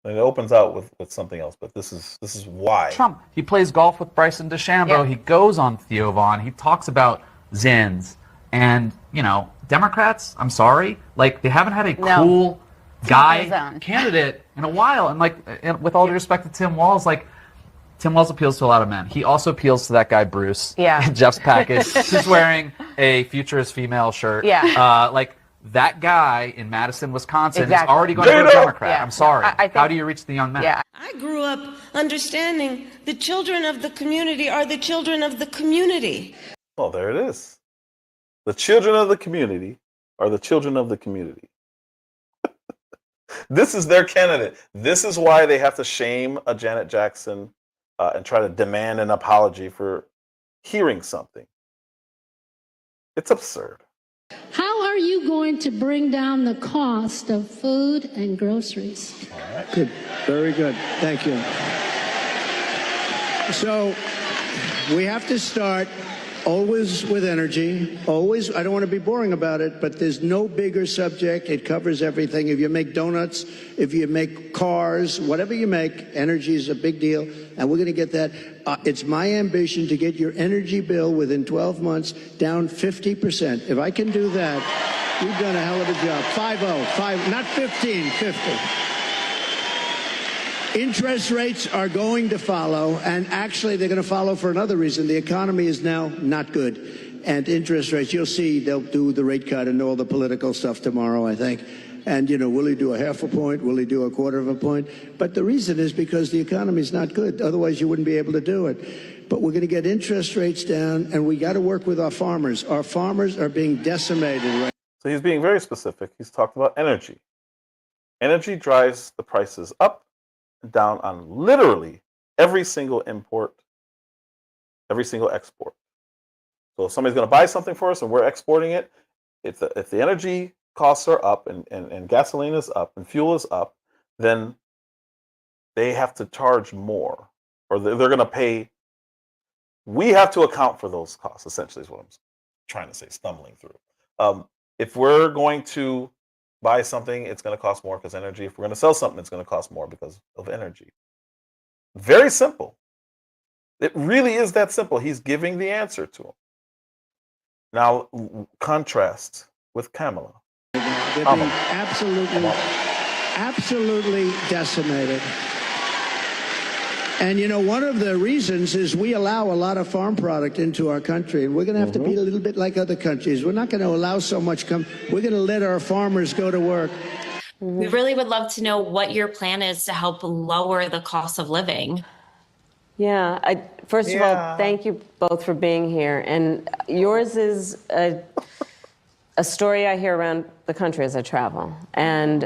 And it opens out with something else, but this is why. Trump, he plays golf with Bryson DeChambeau. Yeah. He goes on Theo Vaughn. He talks about Zins. And, you know, Democrats, I'm sorry, like, they haven't had a cool guy candidate in a while. And, like, with all due respect to Tim Walz, like, Tim Walz appeals to a lot of men. He also appeals to that guy, Bruce. Yeah. Jeff's package. He's wearing a Futurist female shirt. Yeah. Like, that guy in Madison, Wisconsin is Exactly. already going to be a Democrat. Yeah. I'm sorry. I think, how do you reach the young men? Yeah. I grew up understanding the children of the community are the children of the community. Well, there it is. The children of the community are the children of the community. This is their candidate. This is why they have to shame a Janet Jackson and try to demand an apology for hearing something. It's absurd. How are you going to bring down the cost of food and groceries? All right. Good. Very good. Thank you. So we have to start always with energy. Always. I don't want to be boring about it, but there's no bigger subject. It covers everything. If you make donuts, if you make cars, whatever you make, energy is a big deal. And we're going to get that. It's my ambition to get your energy bill within 12 months down 50%. If I can do that, you've done a hell of a job. 5-0, not 15, 50. Interest rates are going to follow, and actually they're going to follow for another reason. The economy is now not good, and interest rates, you'll see they'll do the rate cut and all the political stuff tomorrow, I think. And, you know, will he do a half a point? Will he do a quarter of a point? But the reason is because the economy is not good. Otherwise, you wouldn't be able to do it. But we're going to get interest rates down, and we got to work with our farmers. Our farmers are being decimated right. So he's being very specific. He's talked about energy. Energy drives the prices up and down on literally every single import, every single export. So if somebody's going to buy something for us and we're exporting it, if the energy costs are up and gasoline is up and fuel is up, then they have to charge more, or they're going to pay. We have to account for those costs, essentially, is what I'm trying to say, stumbling through. If we're going to buy something, it's going to cost more because energy. If we're going to sell something, it's going to cost more because of energy. Very simple. It really is that simple. He's giving the answer to him. Now, contrast with Kamala. They're being absolutely decimated. And, you know, one of the reasons is we allow a lot of farm product into our country, and we're going to have to be a little bit like other countries. We're not going to allow so much we're going to let our farmers go to work. We really would love to know what your plan is to help lower the cost of living. Yeah, first of all, thank you both for being here. And yours is a story I hear around the country as I travel. And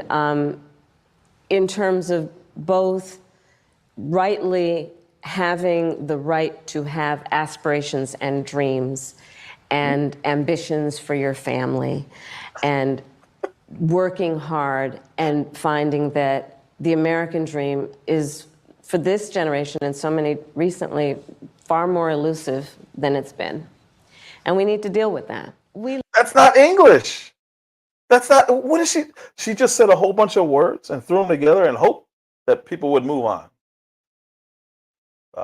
in terms of both rightly having the right to have aspirations and dreams and ambitions for your family and working hard and finding that the American dream is, for this generation and so many recently, far more elusive than it's been. And we need to deal with that. That's not English. That's not, what is she? She just said a whole bunch of words and threw them together and hoped that people would move on.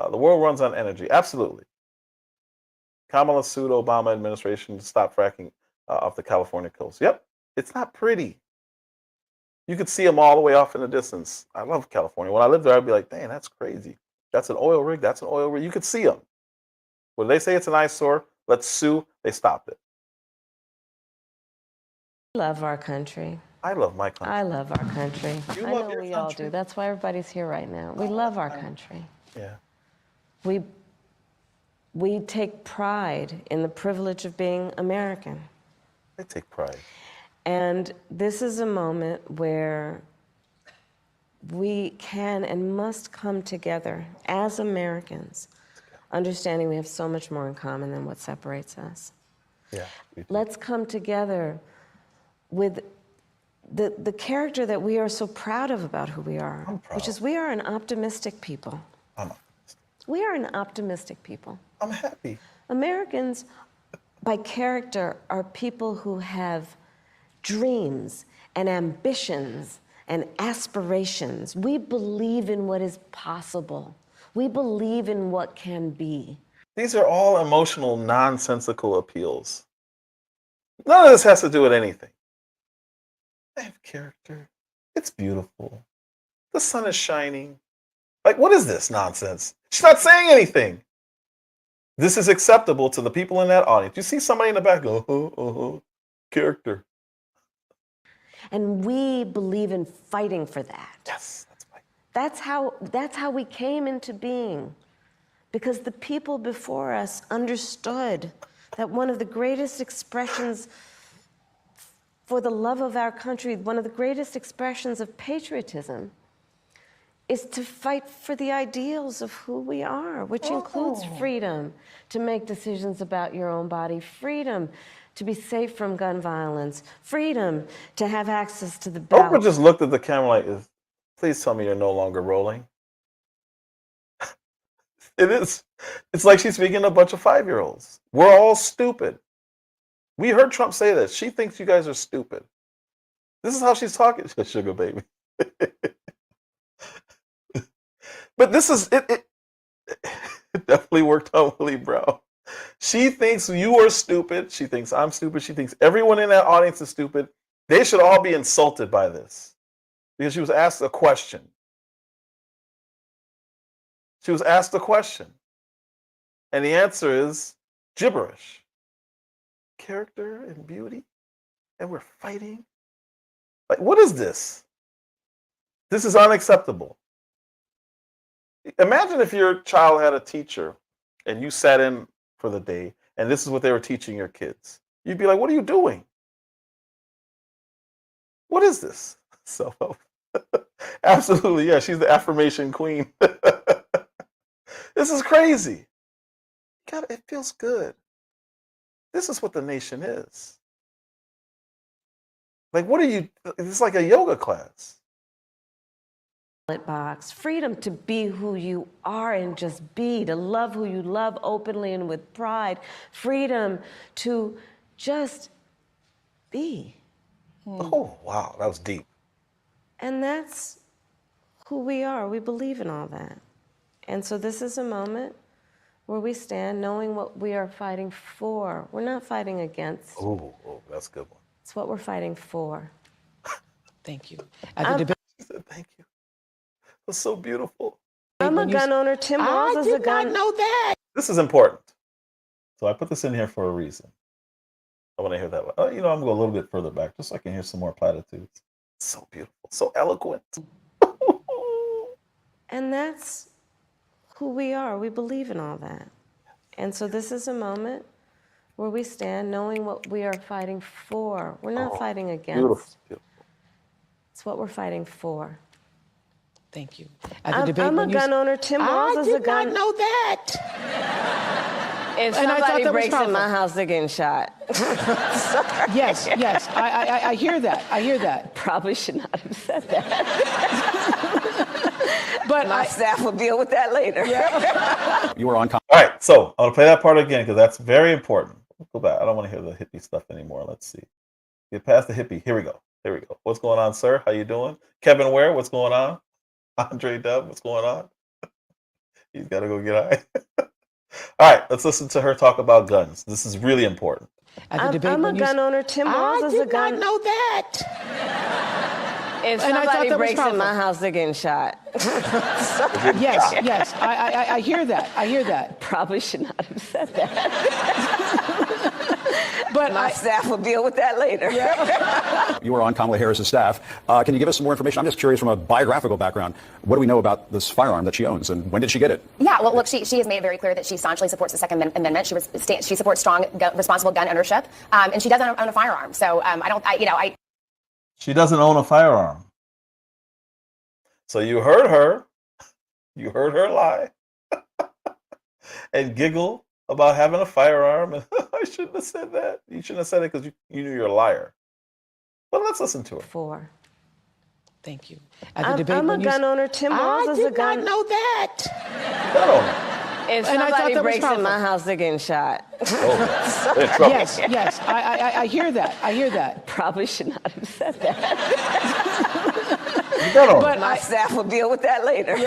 The world runs on energy. Absolutely. Kamala sued Obama administration to stop fracking off the California coast. Yep. It's not pretty. You could see them all the way off in the distance. I love California. When I lived there, I'd be like, dang, that's crazy. That's an oil rig. That's an oil rig. You could see them. When they say it's an eyesore, let's sue, they stopped it. Love our country. I love my country. I love our country. You I love know your we all country? do. That's why everybody's here right now. We love our country. Yeah. We take pride in the privilege of being American. I take pride. And this is a moment where we can and must come together as Americans, understanding we have so much more in common than what separates us. Yeah. Let's come together with the character that we are so proud of about who we are, which is we are an optimistic people. We are an optimistic people. I'm happy. Americans, by character, are people who have dreams and ambitions and aspirations. We believe in what is possible. We believe in what can be. These are all emotional, nonsensical appeals. None of this has to do with anything. They have character. It's beautiful. The sun is shining. Like, what is this nonsense? She's not saying anything. This is acceptable to the people in that audience. You see somebody in the back go, character. And we believe in fighting for that. Yes, that's right. That's how we came into being. Because the people before us understood that one of the greatest expressions for the love of our country, one of the greatest expressions of patriotism, is to fight for the ideals of who we are, which includes freedom to make decisions about your own body, freedom to be safe from gun violence, freedom to have access to the ballot. Oprah just looked at the camera like, please tell me you're no longer rolling. It is. It's like she's speaking to a bunch of 5-year-olds. We're all stupid. We heard Trump say this. She thinks you guys are stupid. This is how she's talking, sugar baby. But this is it definitely worked on Willie Brown. She thinks you are stupid. She thinks I'm stupid. She thinks everyone in that audience is stupid. They should all be insulted by this. Because she was asked a question. She was asked a question. And the answer is gibberish. Character and beauty. And we're fighting. Like, what is this? This is unacceptable. Imagine if your child had a teacher and you sat in for the day and this is what they were teaching your kids. You'd be like, what are you doing? What is this? Self-help. Absolutely, yeah, she's the affirmation queen. This is crazy. God, it feels good. This is what the nation is. Like, what are you, it's like a yoga class. Box, freedom to be who you are and just be, to love who you love openly and with pride, freedom to just be. Oh, wow, that was deep. And that's who we are. We believe in all that. And so this is a moment where we stand knowing what we are fighting for. We're not fighting against. Oh, that's a good one. It's what we're fighting for. Thank you. She said, thank you. That's so beautiful. I'm a gun owner. Tim Walz is a gun. I did not know that. This is important. So I put this in here for a reason. I want to hear that. I'm going to go a little bit further back just so I can hear some more platitudes. So beautiful. So eloquent. And that's who we are. We believe in all that. And so this is a moment where we stand knowing what we are fighting for. We're not fighting against. Beautiful. It's what we're fighting for. Thank you. I'm a gun owner. Tim Walz is a gun. I did not know that. If somebody breaks in my house, they're getting shot. Yes, I hear that. I hear that. Probably should not have said that. But my staff will deal with that later. You were on. All right, so I'll play that part again because that's very important. Go back. I don't want to hear the hippie stuff anymore. Let's see. Get past the hippie. Here we go. What's going on, sir? How you doing? Kevin Ware, what's going on? Andre Dub, what's going on? He's got to go get high. All right, let's listen to her talk about guns. This is really important. I'm a gun owner. Tim Walz is a gun. I did not know that. If somebody breaks in my house, they're getting shot. Yes, I hear that. I hear that. Probably should not have said that. But my staff will deal with that later. You were on Kamala Harris's staff. Can you give us some more information? I'm just curious from a biographical background. What do we know about this firearm that she owns, and when did she get it? Yeah, well, look, she has made it very clear that she staunchly supports the Second Amendment. She supports strong, responsible gun ownership, and she doesn't own a firearm. So She doesn't own a firearm. So you heard her. You heard her lie and giggle about having a firearm. And I shouldn't have said that. You shouldn't have said it because you knew you're a liar. But let's listen to her. Thank you. I'm a gun owner. Tim Walz is a gun. I did not know that. Gun owner. If somebody breaks in my house, they're getting shot. Yes, I hear that. I hear that. Probably should not have said that. But my staff will deal with that later.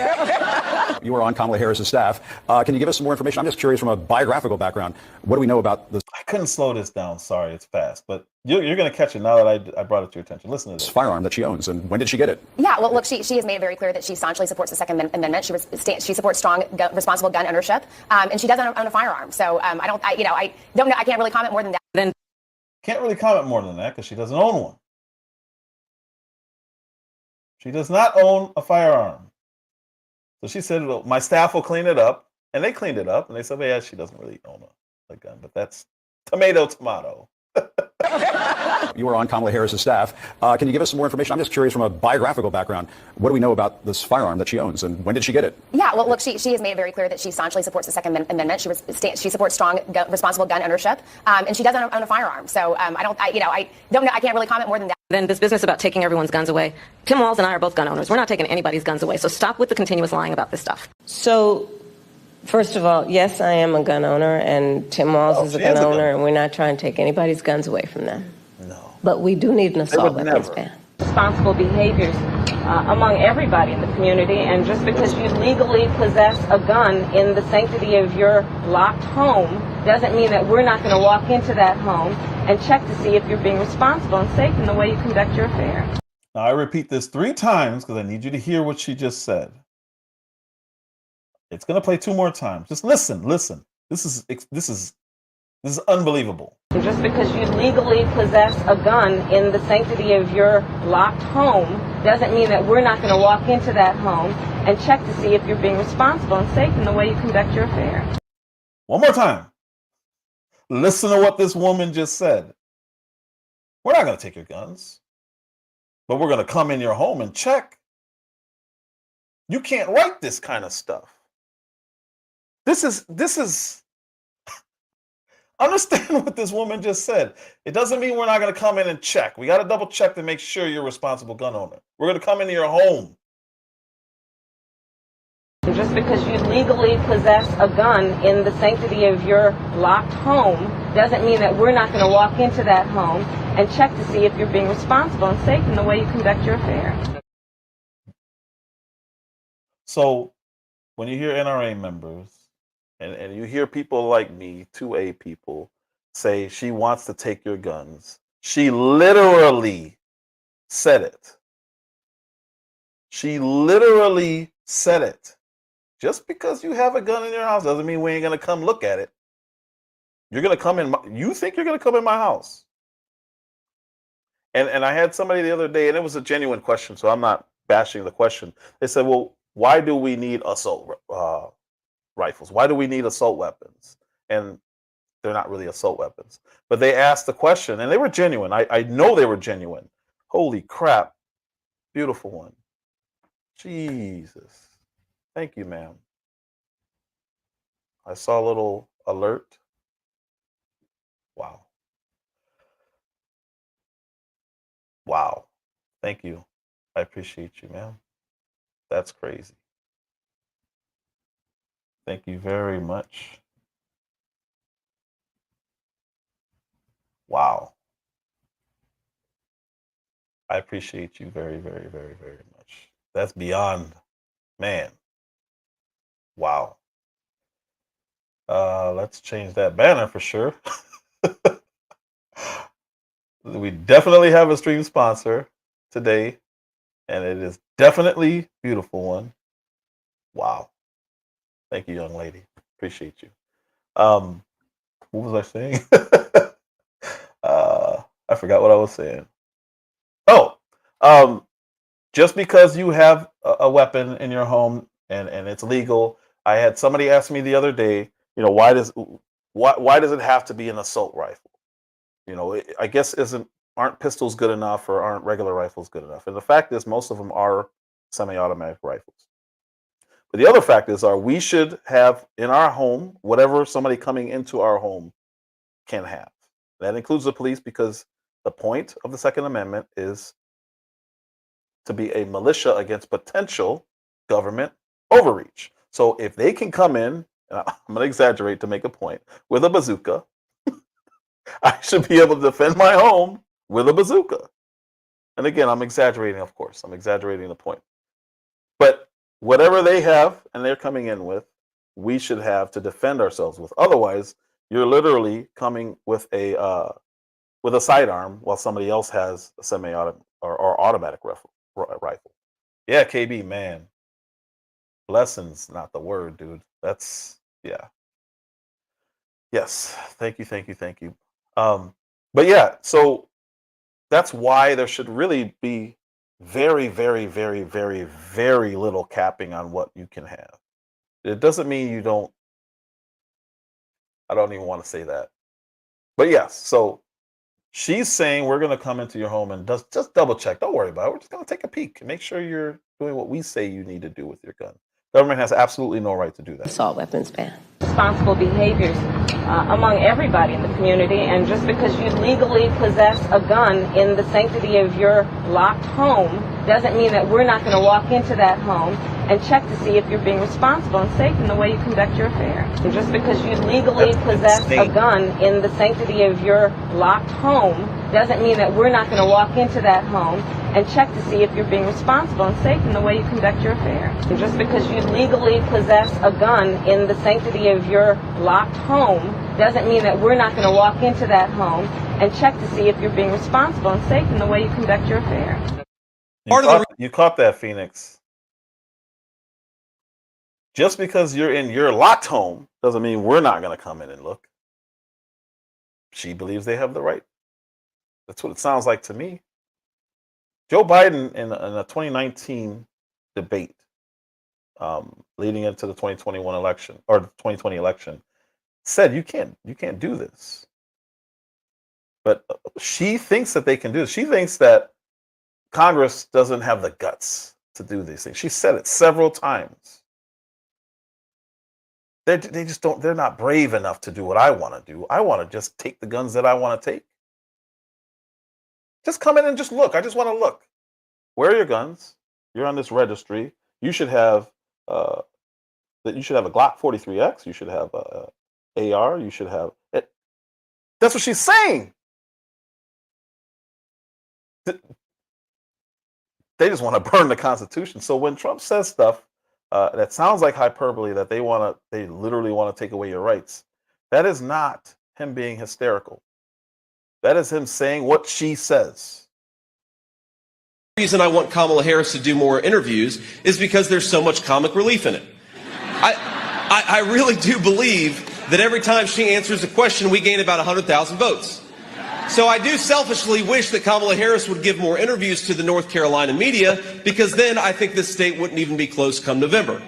You were on Kamala Harris's staff. Can you give us some more information? I'm just curious from a biographical background. What do we know about this? I couldn't slow this down. Sorry, it's fast. But you're going to catch it now that I brought it to your attention. Listen to this. Firearm that she owns, and when did she get it? Yeah, well, look, she has made it very clear that she staunchly supports the Second Amendment. She supports strong, responsible gun ownership, and she doesn't own a firearm. So I don't know. I can't really comment more than that. Then can't really comment more than that because she doesn't own one. She does not own a firearm. So she said, well, my staff will clean it up. And they cleaned it up. And they said, well, yeah, she doesn't really own a gun. But that's tomato. You were on Kamala Harris's staff. Can you give us some more information? I'm just curious from a biographical background. What do we know about this firearm that she owns, and when did she get it? Yeah, well, look, she has made it very clear that she staunchly supports the Second Amendment. She supports strong, responsible gun ownership, and she doesn't own a firearm. So I don't know. I can't really comment more than that. Then this business about taking everyone's guns away. Tim Walz and I are both gun owners. We're not taking anybody's guns away. So stop with the continuous lying about this stuff. So, first of all, yes, I am a gun owner, and Tim Walz is a gun owner, and we're not trying to take anybody's guns away from them. No. But we do need an assault weapons ban. Responsible behaviors among everybody in the community, and just because you legally possess a gun in the sanctity of your locked home doesn't mean that we're not going to walk into that home and check to see if you're being responsible and safe in the way you conduct your affairs. Now, I repeat this 3 times because I need you to hear what she just said. It's going to play 2 more times. Just listen. This is unbelievable. Just because you legally possess a gun in the sanctity of your locked home doesn't mean that we're not going to walk into that home and check to see if you're being responsible and safe in the way you conduct your affairs. One more time. Listen to what this woman just said. We're not going to take your guns, but we're going to come in your home and check. You can't write this kind of stuff. This is understand what this woman just said. It doesn't mean we're not going to come in and check. We got to double check to make sure you're a responsible gun owner. We're going to come into your home. Just because you legally possess a gun in the sanctity of your locked home doesn't mean that we're not going to walk into that home and check to see if you're being responsible and safe in the way you conduct your affairs. So when you hear NRA members and you hear people like me, 2A people, say she wants to take your guns, she literally said it. She literally said it. Just because you have a gun in your house doesn't mean we ain't gonna come look at it. You're gonna come in. You think you're gonna come in my house? And I had somebody the other day, and it was a genuine question, so I'm not bashing the question. They said, "Well, why do we need assault rifles? Why do we need assault weapons?" And they're not really assault weapons, but they asked the question, and they were genuine. I know they were genuine. Holy crap! Beautiful one. Jesus. Thank you, ma'am. I saw a little alert. Wow. Wow. Thank you. I appreciate you, ma'am. That's crazy. Thank you very much. Wow. I appreciate you very, very, very, very much. That's beyond, man. Wow. Let's change that banner for sure. We definitely have a stream sponsor today, and it is definitely beautiful one. Wow. Thank you, young lady. Appreciate you. What was I saying? I forgot what I was saying. Oh, just because you have a weapon in your home and it's legal. I had somebody ask me the other day, why does it have to be an assault rifle? I guess aren't pistols good enough, or aren't regular rifles good enough? And the fact is, most of them are semi-automatic rifles. But the other fact is, we should have in our home whatever somebody coming into our home can have. That includes the police, because the point of the Second Amendment is to be a militia against potential government overreach. So if they can come in, and I'm going to exaggerate to make a point, with a bazooka, I should be able to defend my home with a bazooka. And again, I'm exaggerating, of course. I'm exaggerating the point. But whatever they have and they're coming in with, we should have to defend ourselves with. Otherwise, you're literally coming with a sidearm while somebody else has a semi-automatic or automatic rifle. Yeah, KB, man. Blessings, not the word, dude. That's, yeah. Yes. Thank you, thank you, thank you. But yeah, so that's why there should really be very, very, very, very, very little capping on what you can have. It doesn't mean you don't. I don't even want to say that. But yes, so she's saying we're going to come into your home and just double check. Don't worry about it. We're just going to take a peek and make sure you're doing what we say you need to do with your gun. Government has absolutely no right to do that. Assault weapons ban. Responsible behaviors among everybody in the community, and just because you legally possess a gun in the sanctity of your locked home doesn't mean that we're not going to walk into that home and check to see if you're being responsible and safe in the way you conduct your affairs. And just because you legally possess a gun in the sanctity of your locked home doesn't mean that we're not going to walk into that home and check to see if you're being responsible and safe in the way you conduct your affairs. And just because you legally possess a gun in the sanctity of your locked home doesn't mean that we're not going to walk into that home and check to see if you're being responsible and safe in the way you conduct your affairs. You caught that, Phoenix. Just because you're in your locked home doesn't mean we're not going to come in and look. She believes they have the right. That's what it sounds like to me. Joe Biden in a 2019 debate leading into the 2021 election, or the 2020 election, said you can't do this. But she thinks that they can do this. She thinks that Congress doesn't have the guts to do these things. She said it several times. They just don't. They're not brave enough to do what I want to do. I want to just take the guns that I want to take. Just come in and just look. I just want to look. Where are your guns? You're on this registry. You should have that. You should have a Glock 43X. You should have a AR. You should have it. That's what she's saying. They just want to burn the Constitution. So when Trump says stuff that sounds like hyperbole, that they literally want to take away your rights, that is not him being hysterical. That is him saying what she says. The reason I want Kamala Harris to do more interviews is because there's so much comic relief in it. I really do believe that every time she answers a question, we gain about 100,000 votes. So I do selfishly wish that Kamala Harris would give more interviews to the North Carolina media, because then I think this state wouldn't even be close come November.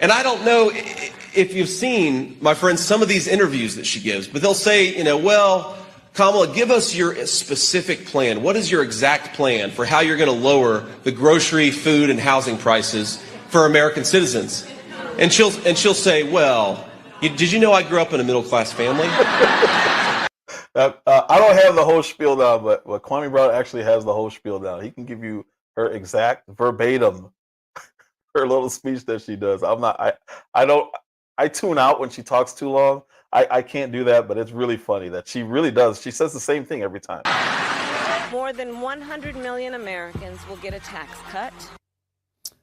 And I don't know if you've seen, my friends, some of these interviews that she gives, but they'll say, well, Kamala, give us your specific plan. What is your exact plan for how you're going to lower the grocery, food, and housing prices for American citizens? And she'll say, well, did you know I grew up in a middle-class family? I don't have the whole spiel down, but Kwame Brown actually has the whole spiel down. He can give you her exact verbatim, her little speech that she does. I tune out when she talks too long. I can't do that, but it's really funny that she really does. She says the same thing every time. More than 100 million Americans will get a tax cut.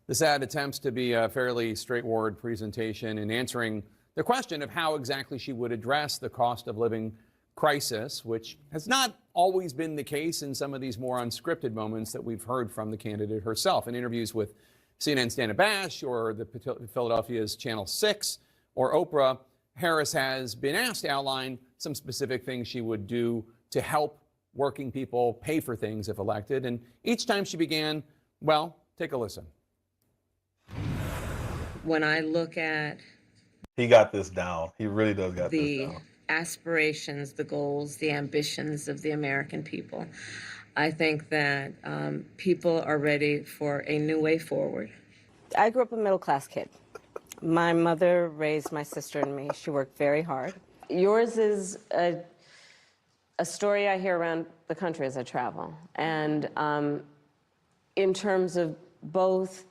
This ad attempts to be a fairly straightforward presentation in answering the question of how exactly she would address the cost of living crisis, which has not always been the case in some of these more unscripted moments that we've heard from the candidate herself. In interviews with CNN's Dana Bash or the Philadelphia's Channel 6 or Oprah, Harris has been asked to outline some specific things she would do to help working people pay for things if elected. And each time she began, well, take a listen. When I look at He got this down. He really does got this the down. aspirations, the goals, the ambitions of the American people, I think that people are ready for a new way forward. I grew up a middle-class kid. My mother raised my sister and me. She worked very hard. Yours is a story I hear around the country as I travel. And in terms of both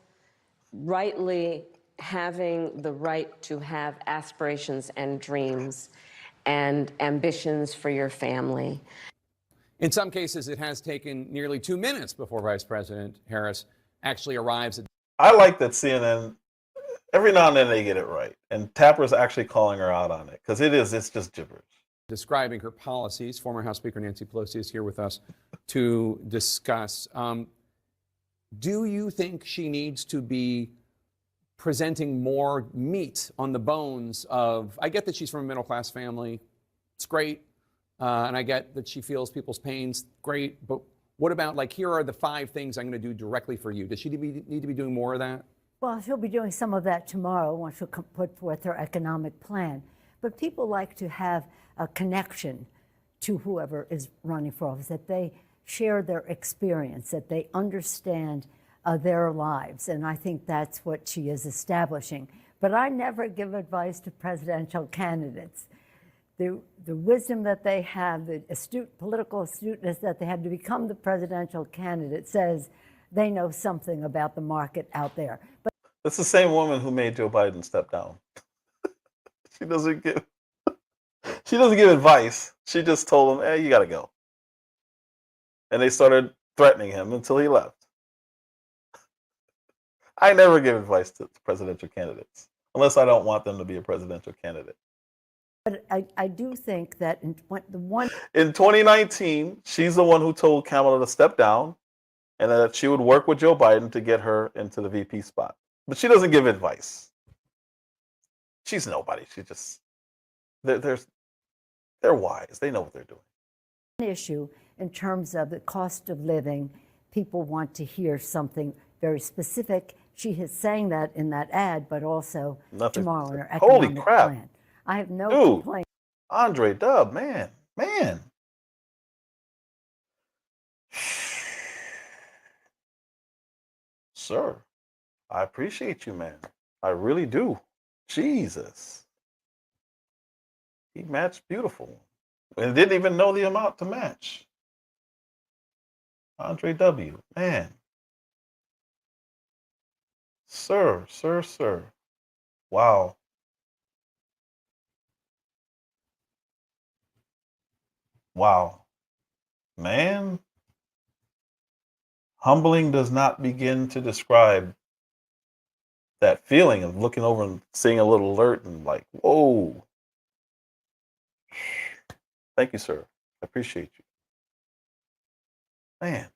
rightly having the right to have aspirations and dreams and ambitions for your family. In some cases, it has taken nearly 2 minutes before Vice President Harris actually arrives at. I like that CNN, every now and then they get it right. And Tapper's actually calling her out on it, because it's just gibberish. Describing her policies. Former House Speaker Nancy Pelosi is here with us to discuss. Do you think she needs to be presenting more meat on the bones of, I get that she's from a middle-class family, it's great, and I get that she feels people's pains, great, but what about, like, here are the 5 things I'm going to do directly for you? Does she need to be doing more of that? Well, she'll be doing some of that tomorrow once she'll put forth her economic plan. But people like to have a connection to whoever is running for office, that they share their experience, that they understand their lives, and I think that's what she is establishing. But I never give advice to presidential candidates. The wisdom that they have, the political astuteness that they have to become the presidential candidate says they know something about the market out there. But it's the same woman who made Joe Biden step down. She doesn't give advice. She just told him, hey, you got to go. And they started threatening him until he left. I never give advice to presidential candidates unless I don't want them to be a presidential candidate. But I do think that in 2019, she's the one who told Kamala to step down and that she would work with Joe Biden to get her into the VP spot. But she doesn't give advice. She's nobody. She just, they're wise. They know what they're doing. issue in terms of the cost of living, people want to hear something very specific. She is saying that in that ad, but also tomorrow in her economic Holy crap. plan. I have no Dude, complaint. Andre Dub, man. Sir, I appreciate you, man. I really do. Jesus. He matched beautiful. And didn't even know the amount to match. Andre W, man. Sir. Wow. Wow. Man. Humbling does not begin to describe that feeling of looking over and seeing a little alert and like, whoa. Thank you, sir. I appreciate you. Man.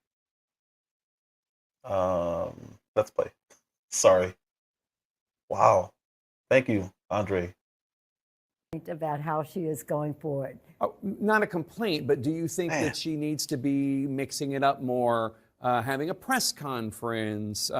Let's play. Sorry. Wow. Thank you, Andre. About how she is going forward. Not a complaint, but do you think that she needs to be mixing it up more, having a press conference,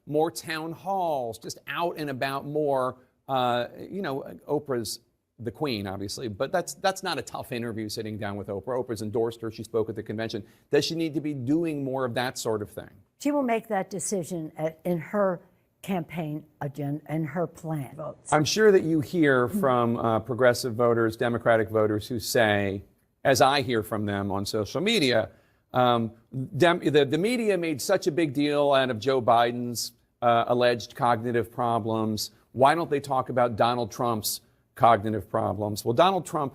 more town halls, just out and about more? Oprah's the queen, obviously, but that's not a tough interview sitting down with Oprah. Oprah's endorsed her. She spoke at the convention. Does she need to be doing more of that sort of thing? She will make that decision in her campaign agenda and her plan. I'm sure that you hear from progressive voters, Democratic voters who say, as I hear from them on social media, the media made such a big deal out of Joe Biden's alleged cognitive problems. Why don't they talk about Donald Trump's cognitive problems? Well, Donald Trump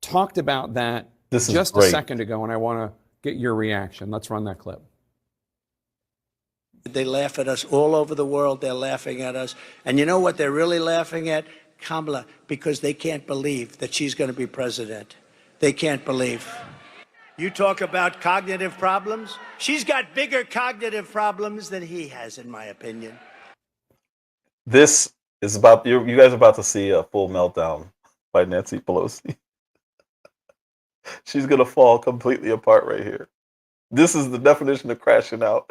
talked about that just a second ago, and I want to get your reaction. Let's run that clip. They laugh at us all over the world. They're laughing at us. And you know what they're really laughing at? Kamala, because they can't believe that she's going to be president. They can't believe. You talk about cognitive problems? She's got bigger cognitive problems than he has, in my opinion. This is about, you guys are about to see a full meltdown by Nancy Pelosi. She's going to fall completely apart right here. This is the definition of crashing out.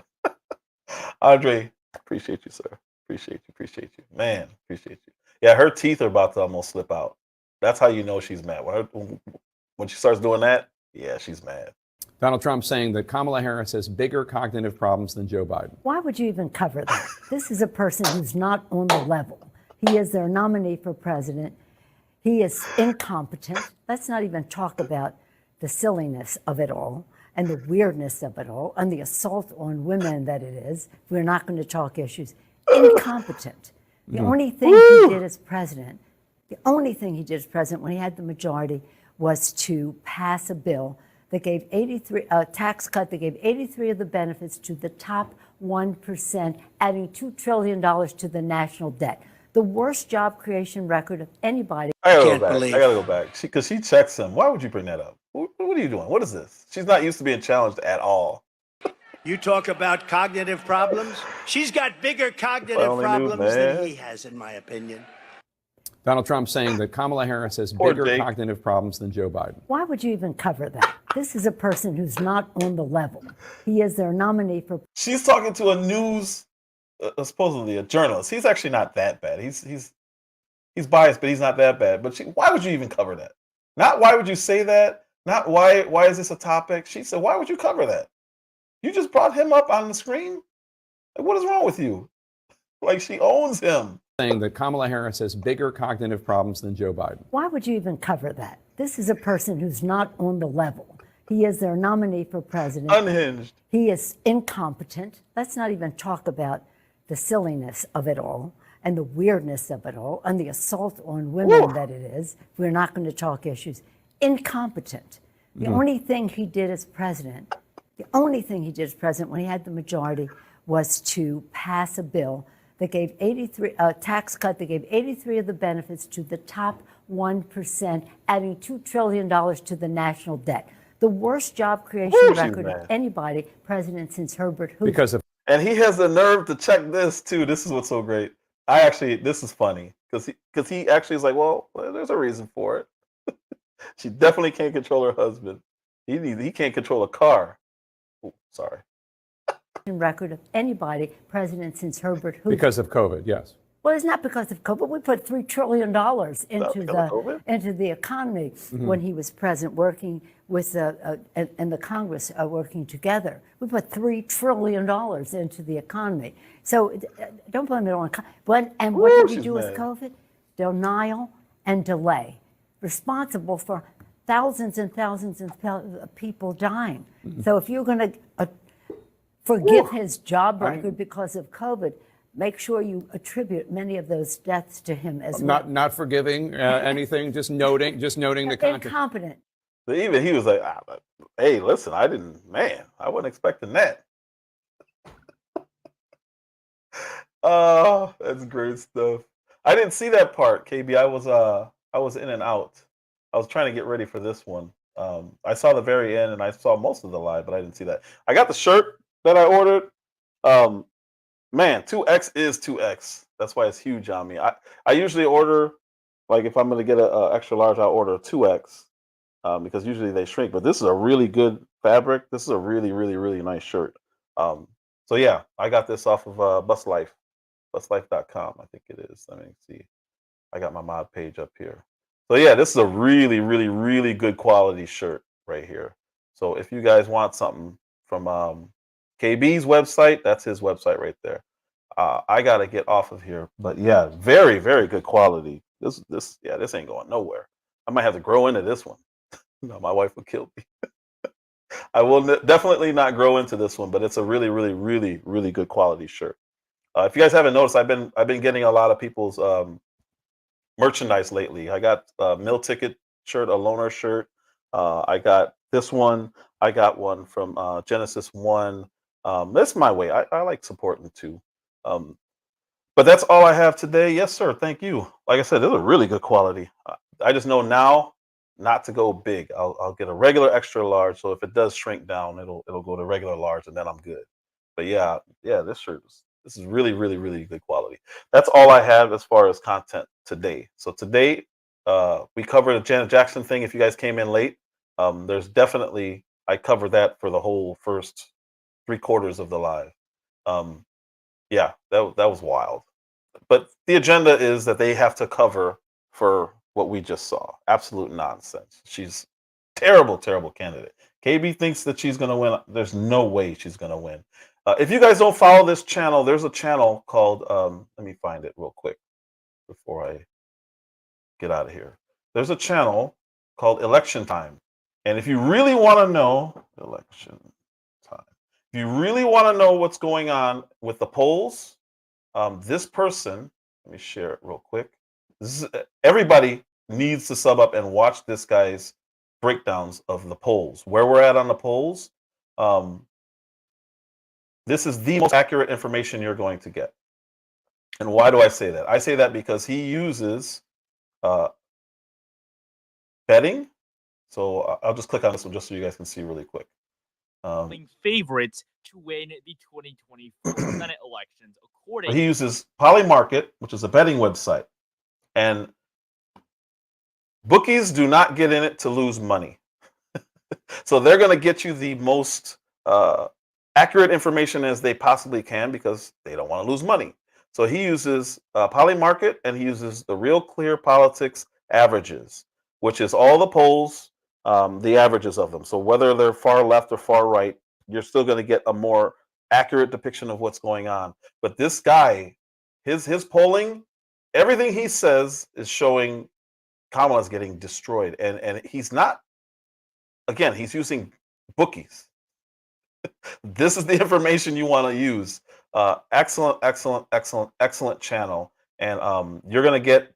Andre, appreciate you, sir. Appreciate you. Man, appreciate you. Yeah, her teeth are about to almost slip out. That's how you know she's mad. When she starts doing that, yeah, she's mad. Donald Trump saying that Kamala Harris has bigger cognitive problems than Joe Biden. Why would you even cover that? This is a person who's not on the level. He is their nominee for president. He is incompetent. Let's not even talk about the silliness of it all and the weirdness of it all and the assault on women that it is. We're not going to talk issues. Incompetent. The only thing he did as president, when he had the majority, was to pass a bill that gave a tax cut that gave 83 of the benefits to the top 1%, adding $2 trillion to the national debt. The worst job creation record of anybody. I gotta go back. Because she checks him. Why would you bring that up? What are you doing? What is this? She's not used to being challenged at all. You talk about cognitive problems? She's got bigger cognitive problems than he has, in my opinion. Donald Trump saying that Kamala Harris has bigger cognitive problems than Joe Biden. Why would you even cover that? This is a person who's not on the level. He is their nominee for. She's talking to a news, supposedly a journalist. He's actually not that bad. He's biased, but he's not that bad. But why would you even cover that? Not why would you say that? Not why is this a topic? She said, why would you cover that? You just brought him up on the screen? Like, what is wrong with you? Like, she owns him. Saying that Kamala Harris has bigger cognitive problems than Joe Biden. Why would you even cover that? This is a person who's not on the level. He is their nominee for president. Unhinged. He is incompetent. Let's not even talk about the silliness of it all and the weirdness of it all and the assault on women that it is. We're not going to talk issues. Incompetent. The only thing he did as president, when he had the majority, was to pass a bill that gave a tax cut that gave 83 of the benefits to the top 1%, adding $2 trillion to the national debt. The worst job creation record of anybody president since Herbert Hoover. And he has the nerve to check this too. This is what's so great. This is funny because he actually is like, well, there's a reason for it. She definitely can't control her husband. He can't control a car. Ooh, sorry. Record of anybody president since Herbert Hoover. Because of COVID, yes. Well, it's not because of COVID. We put $3 trillion into the economy when he was president, working with and the Congress working together. We put $3 trillion into the economy. So don't blame it on. What did we do with COVID? Denial and delay, responsible for thousands and thousands of people dying. So if you're going to forgive his job record because of COVID, make sure you attribute many of those deaths to him as well. Not forgiving anything, just noting the content. Incompetent. But even he was like, hey, listen, I wasn't expecting that. Oh, that's great stuff. I didn't see that part, KB. I was in and out. I was trying to get ready for this one. I saw the very end and I saw most of the live, but I didn't see that. I got the shirt that I ordered. Man, 2X is 2X. That's why it's huge on me. I usually order, like if I'm gonna get a extra large, I'll order a 2X because usually they shrink. But this is a really good fabric. This is a really, really, really nice shirt. So yeah, I got this off of buslife.com. I think it is. Let me see. I got my mod page up here. So yeah, this is a really, really, really good quality shirt right here. So if you guys want something from KB's website, that's his website right there. I gotta get off of here, but yeah, very, very good quality. This ain't going nowhere. I might have to grow into this one. No, my wife will kill me. I will definitely not grow into this one, but it's a really, really, really, really good quality shirt. If you guys haven't noticed, I've been getting a lot of people's merchandise lately. I got a meal ticket shirt, a loaner shirt. I got this one. I got one from Genesis One. That's my way. I like supporting too. But that's all I have today. Yes, sir. Thank you. Like I said, this is a really good quality. I just know now not to go big. I'll get a regular extra large. So if it does shrink down, it'll go to regular large, and then I'm good. But yeah, this is really, really, really good quality. That's all I have as far as content today. So today, we covered the Janet Jackson thing. If you guys came in late, there's definitely I covered that for the whole first 3/4 of the live. Yeah, that was wild. But the agenda is that they have to cover for what we just saw. Absolute nonsense. She's terrible, terrible candidate. KB thinks that she's going to win. There's no way she's going to win. If you guys don't follow this channel, there's a channel called, let me find it real quick before I get out of here. There's a channel called Election Time. And if you really want to know, Election Time, if you really want to know what's going on with the polls, this person, let me share it real quick. Everybody needs to sub up and watch this guy's breakdowns of the polls, where we're at on the polls. This is the most accurate information you're going to get. And why do I say that? I say that because he uses betting. So I'll just click on this one just so you guys can see really quick. Favorites to win the 2024 Senate elections, according. He uses Polymarket, which is a betting website, and bookies do not get in it to lose money. So they're going to get you the most accurate information as they possibly can because they don't want to lose money. So he uses Polymarket, and he uses the Real Clear Politics averages, which is all the polls, the averages of them. So whether they're far left or far right, you're still going to get a more accurate depiction of what's going on. But this guy, his polling, everything he says is showing Kamala's getting destroyed. And he's not, again, he's using bookies. This is the information you want to use. Excellent, excellent, excellent, excellent channel. And you're going to get,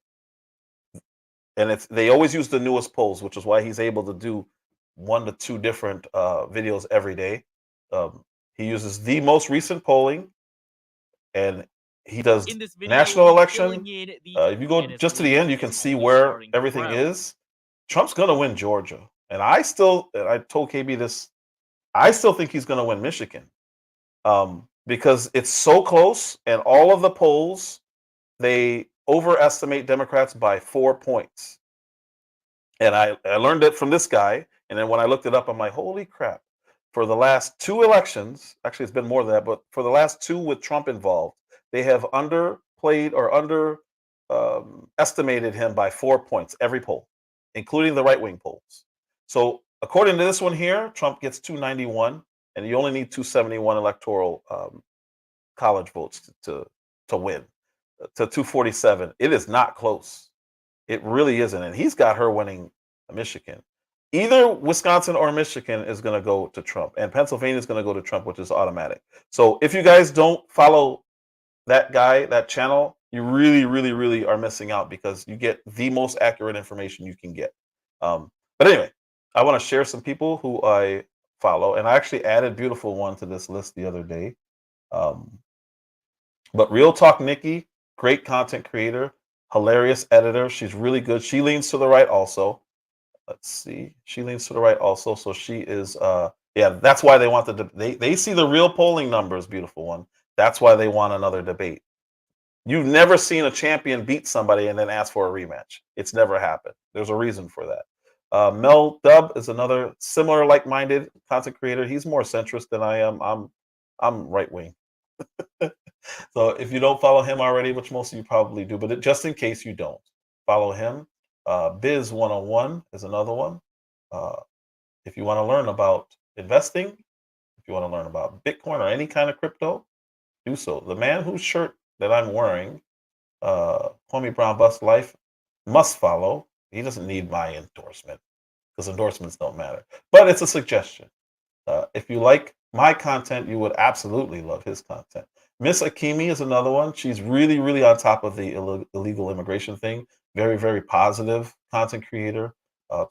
and they always use the newest polls, which is why he's able to do 1 to 2 different videos every day. He uses the most recent polling, and he does national election. If you go just to the end, you can see where everything is. Trump's going to win Georgia. And I told KB this, I still think he's going to win Michigan because it's so close, and all of the polls, they overestimate Democrats by 4 points. And I learned it from this guy. And then when I looked it up, I'm like, holy crap. For the last 2 elections, actually, it's been more than that, but for the last 2 with Trump involved, they have underplayed or underestimated him by 4 points every poll, including the right-wing polls. So according to this one here, Trump gets 291, and you only need 271 electoral college votes to win, to 247. It is not close. It really isn't. And he's got her winning Michigan. Either Wisconsin or Michigan is going to go to Trump, and Pennsylvania is going to go to Trump, which is automatic. So if you guys don't follow that guy, that channel, you really, really, really are missing out because you get the most accurate information you can get. But anyway, I want to share some people who I follow, and I actually added Beautiful One to this list the other day. But Real Talk Nikki, great content creator, hilarious editor. She's really good. She leans to the right also. Let's see. She leans to the right also. So she is, yeah, that's why they want they see the real polling numbers, Beautiful One. That's why they want another debate. You've never seen a champion beat somebody and then ask for a rematch. It's never happened. There's a reason for that. Mel Dub is another similar like-minded content creator. He's more centrist than I am. I'm right-wing. So if you don't follow him already, which most of you probably do, but just in case you don't, follow him. Biz 101 is another one. If you want to learn about investing, if you want to learn about Bitcoin or any kind of crypto, do so. The man whose shirt that I'm wearing, Kwame Brown Bust Life, must follow. He doesn't need my endorsement because endorsements don't matter. But it's a suggestion. If you like my content, you would absolutely love his content. Miss Akimi is another one. She's really, really on top of the illegal immigration thing. Very, very positive content creator.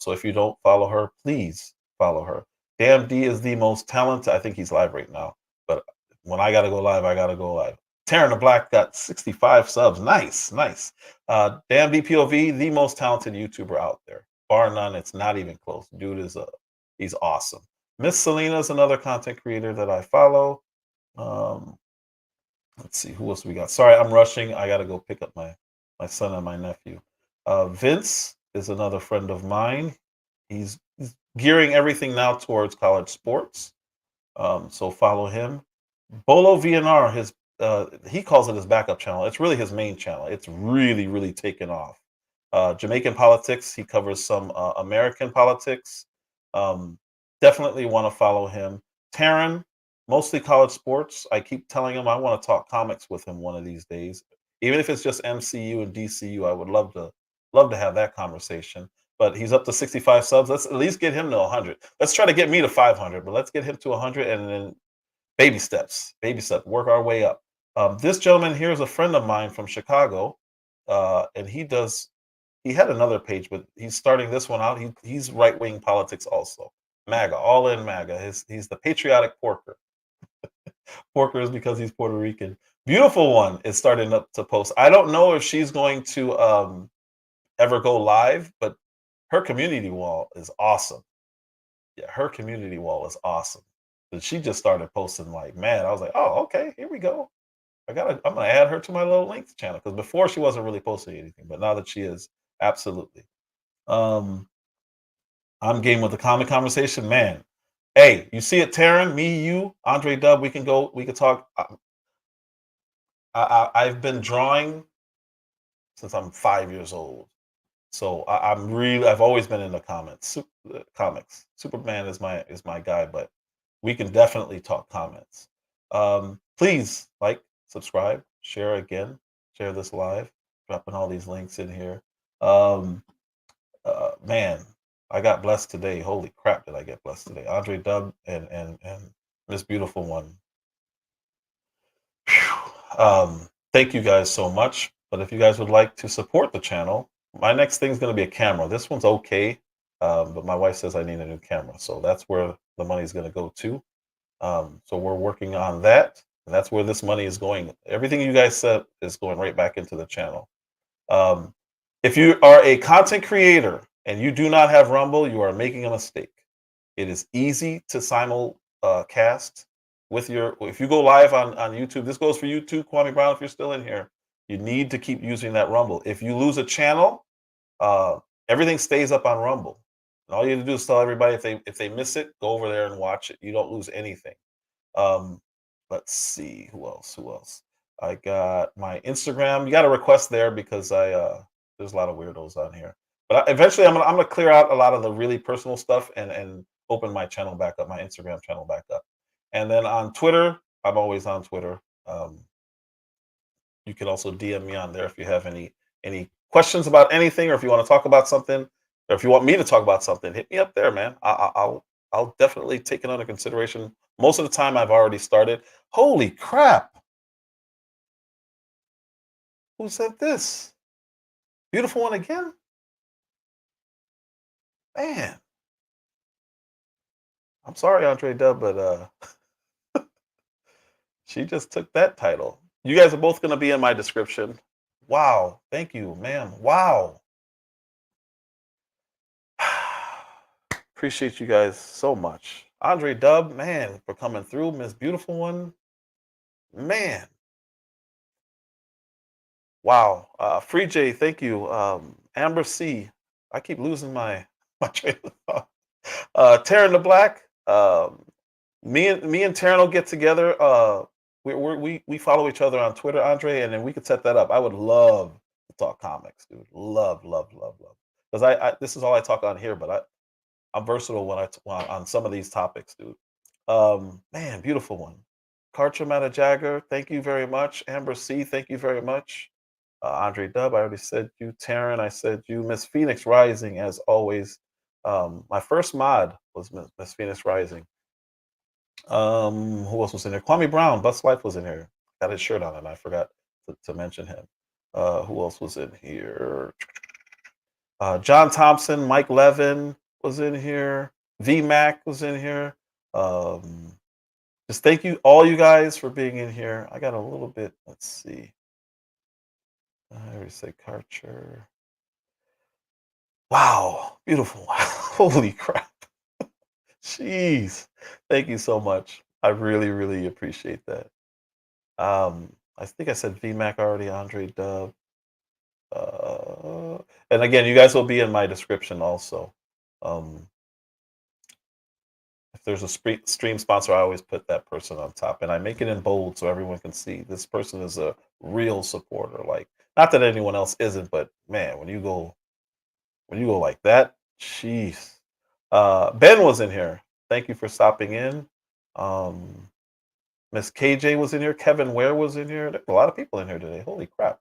So if you don't follow her, please follow her. Damn D is the most talented. I think he's live right now. But when I got to go live, I got to go live. Taryn the Black got 65 subs. Nice, nice. Damn DPOV, the most talented YouTuber out there. Bar none. It's not even close. Dude is he's awesome. Miss Selena is another content creator that I follow. Let's see, who else we got? Sorry, I'm rushing. I got to go pick up my son and my nephew. Vince is another friend of mine. He's gearing everything now towards college sports. So follow him. Bolo VNR, he calls it his backup channel. It's really his main channel. It's really, really taken off. Jamaican politics. He covers some American politics. Definitely want to follow him. Taryn, mostly college sports. I keep telling him I want to talk comics with him one of these days. Even if it's just MCU and DCU, I would love to have that conversation. But he's up to 65 subs. Let's at least get him to 100. Let's try to get me to 500, but let's get him to 100 and then baby steps, work our way up. This gentleman here is a friend of mine from Chicago, and he had another page, but he's starting this one out. He's right-wing politics also. MAGA, all in MAGA. He's the patriotic porker. Porker is because he's Puerto Rican. Beautiful one is starting up to post. I don't know if she's going to ever go live, but her community wall is awesome. Yeah, her community wall is awesome. And she just started posting like, man, I was like, oh, okay, here we go. I'm gonna add her to my little links channel because before she wasn't really posting anything, but now that she is, absolutely. I'm game with the comic conversation, man. Hey, you see it, Taryn, me, you, Andre Dub, we can talk. I've been drawing since I'm 5 years old. So I've always been in the comics. Superman is my guy, but we can definitely talk comments. Please like, subscribe, share again, share this live, dropping all these links in here. Man, I got blessed today. Holy crap, did I get blessed today? Andre Dub and this beautiful one. Thank you guys so much. But if you guys would like to support the channel, my next thing is going to be a camera. This one's okay, but my wife says I need a new camera. So that's where the money is going to go to. So we're working on that. And that's where this money is going. Everything you guys said is going right back into the channel. If you are a content creator and you do not have Rumble, you are making a mistake. It is easy to simulcast with if you go live on YouTube. This goes for you too, Kwame Brown, if you're still in here. You need to keep using that Rumble. If you lose a channel, everything stays up on Rumble. And all you have to do is tell everybody if they miss it, go over there and watch it. You don't lose anything. Let's see, who else? I got my Instagram. You got a request there because there's a lot of weirdos on here. But eventually I'm gonna clear out a lot of the really personal stuff and open my channel back up, my Instagram channel back up. And then on Twitter, I'm always on Twitter. You can also DM me on there if you have any questions about anything, or if you want to talk about something, or if you want me to talk about something, hit me up there, man. I'll definitely take it under consideration. Most of the time, I've already started. Holy crap! Who said this? Beautiful one again? Man. I'm sorry, Andre Dub, but she just took that title. You guys are both going to be in my description. Wow. Thank you, ma'am. Wow. Appreciate you guys so much. Andre Dub, man, for coming through. Miss Beautiful One. Man. Wow. Free J, thank you. Amber C. I keep losing my train of thought. Taryn the Black. Me and Taryn will get together. We follow each other on Twitter, Andre, and then we could set that up. I would love to talk comics, dude. Love. Because I this is all I talk on here, but I'm versatile when on some of these topics, dude. Man, beautiful one. Karchamata Jagger, thank you very much. Amber C, thank you very much. Andre Dub, I already said you. Taryn, I said you. Miss Phoenix Rising, as always. My first mod was Miss Phoenix Rising. Who else was in there? Kwame Brown, Bust Life was in here. Got his shirt on, and I forgot to mention him. Who else was in here? John Thompson, Mike Levin was in here. VMAC was in here. Just thank you, all you guys, for being in here. I got a little bit. Let's see. I already said Karcher. Wow, beautiful. Holy crap. Jeez. Thank you so much. I really appreciate that. I think I said VMAC already, Andre Dub. And again, you guys will be in my description also. If there's a stream sponsor, I always put that person on top, and I make it in bold so everyone can see this person is a real supporter. Like, not that anyone else isn't, but man, when you go like that, jeez. Ben was in here. Thank you for stopping in. Miss KJ was in here. Kevin Ware was in here. There's a lot of people in here today. Holy crap.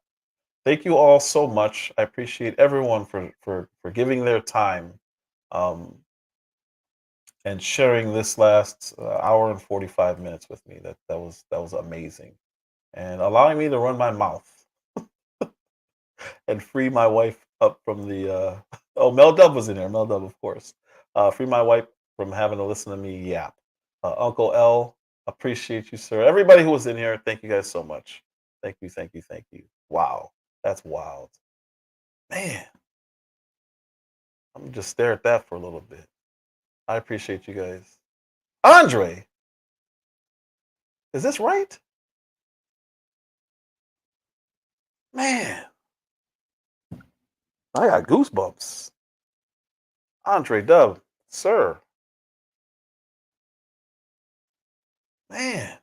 Thank you all so much. I appreciate everyone for giving their time and sharing this last hour and 45 minutes with me. That was amazing. And allowing me to run my mouth and free my wife up from the oh, Mel Dub was in there. Mel Dub, of course. Free my wife from having to listen to me yap. Uncle L, appreciate you, sir. Everybody who was in here, thank you guys so much. Thank you. Wow, that's wild. Man, I'm gonna just stare at that for a little bit. I appreciate you guys. Andre, is this right? Man, I got goosebumps. Andre Dub, sir. Man.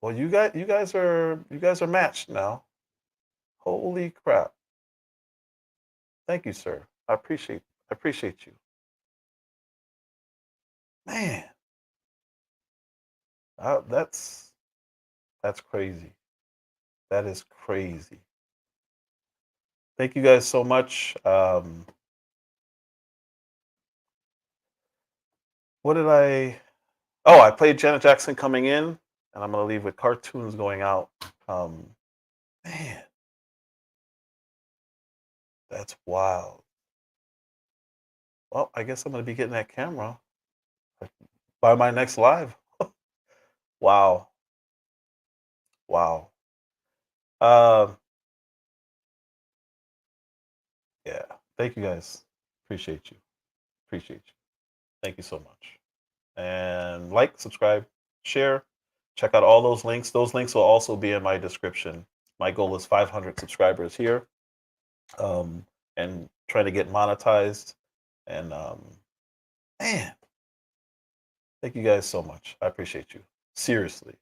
Well, you guys are matched now. Holy crap. Thank you, sir. I appreciate you. Man. That's crazy. That is crazy. Thank you guys so much. What did I... Oh, I played Janet Jackson coming in, and I'm going to leave with cartoons going out. Man. That's wild. Well, I guess I'm going to be getting that camera by my next live. Wow. Yeah. Thank you guys. Appreciate you. Thank you so much. And like, subscribe, share, check out all those links. Those links will also be in my description. My goal is 500 subscribers here, and trying to get monetized. And man, thank you guys so much. I appreciate you. Seriously.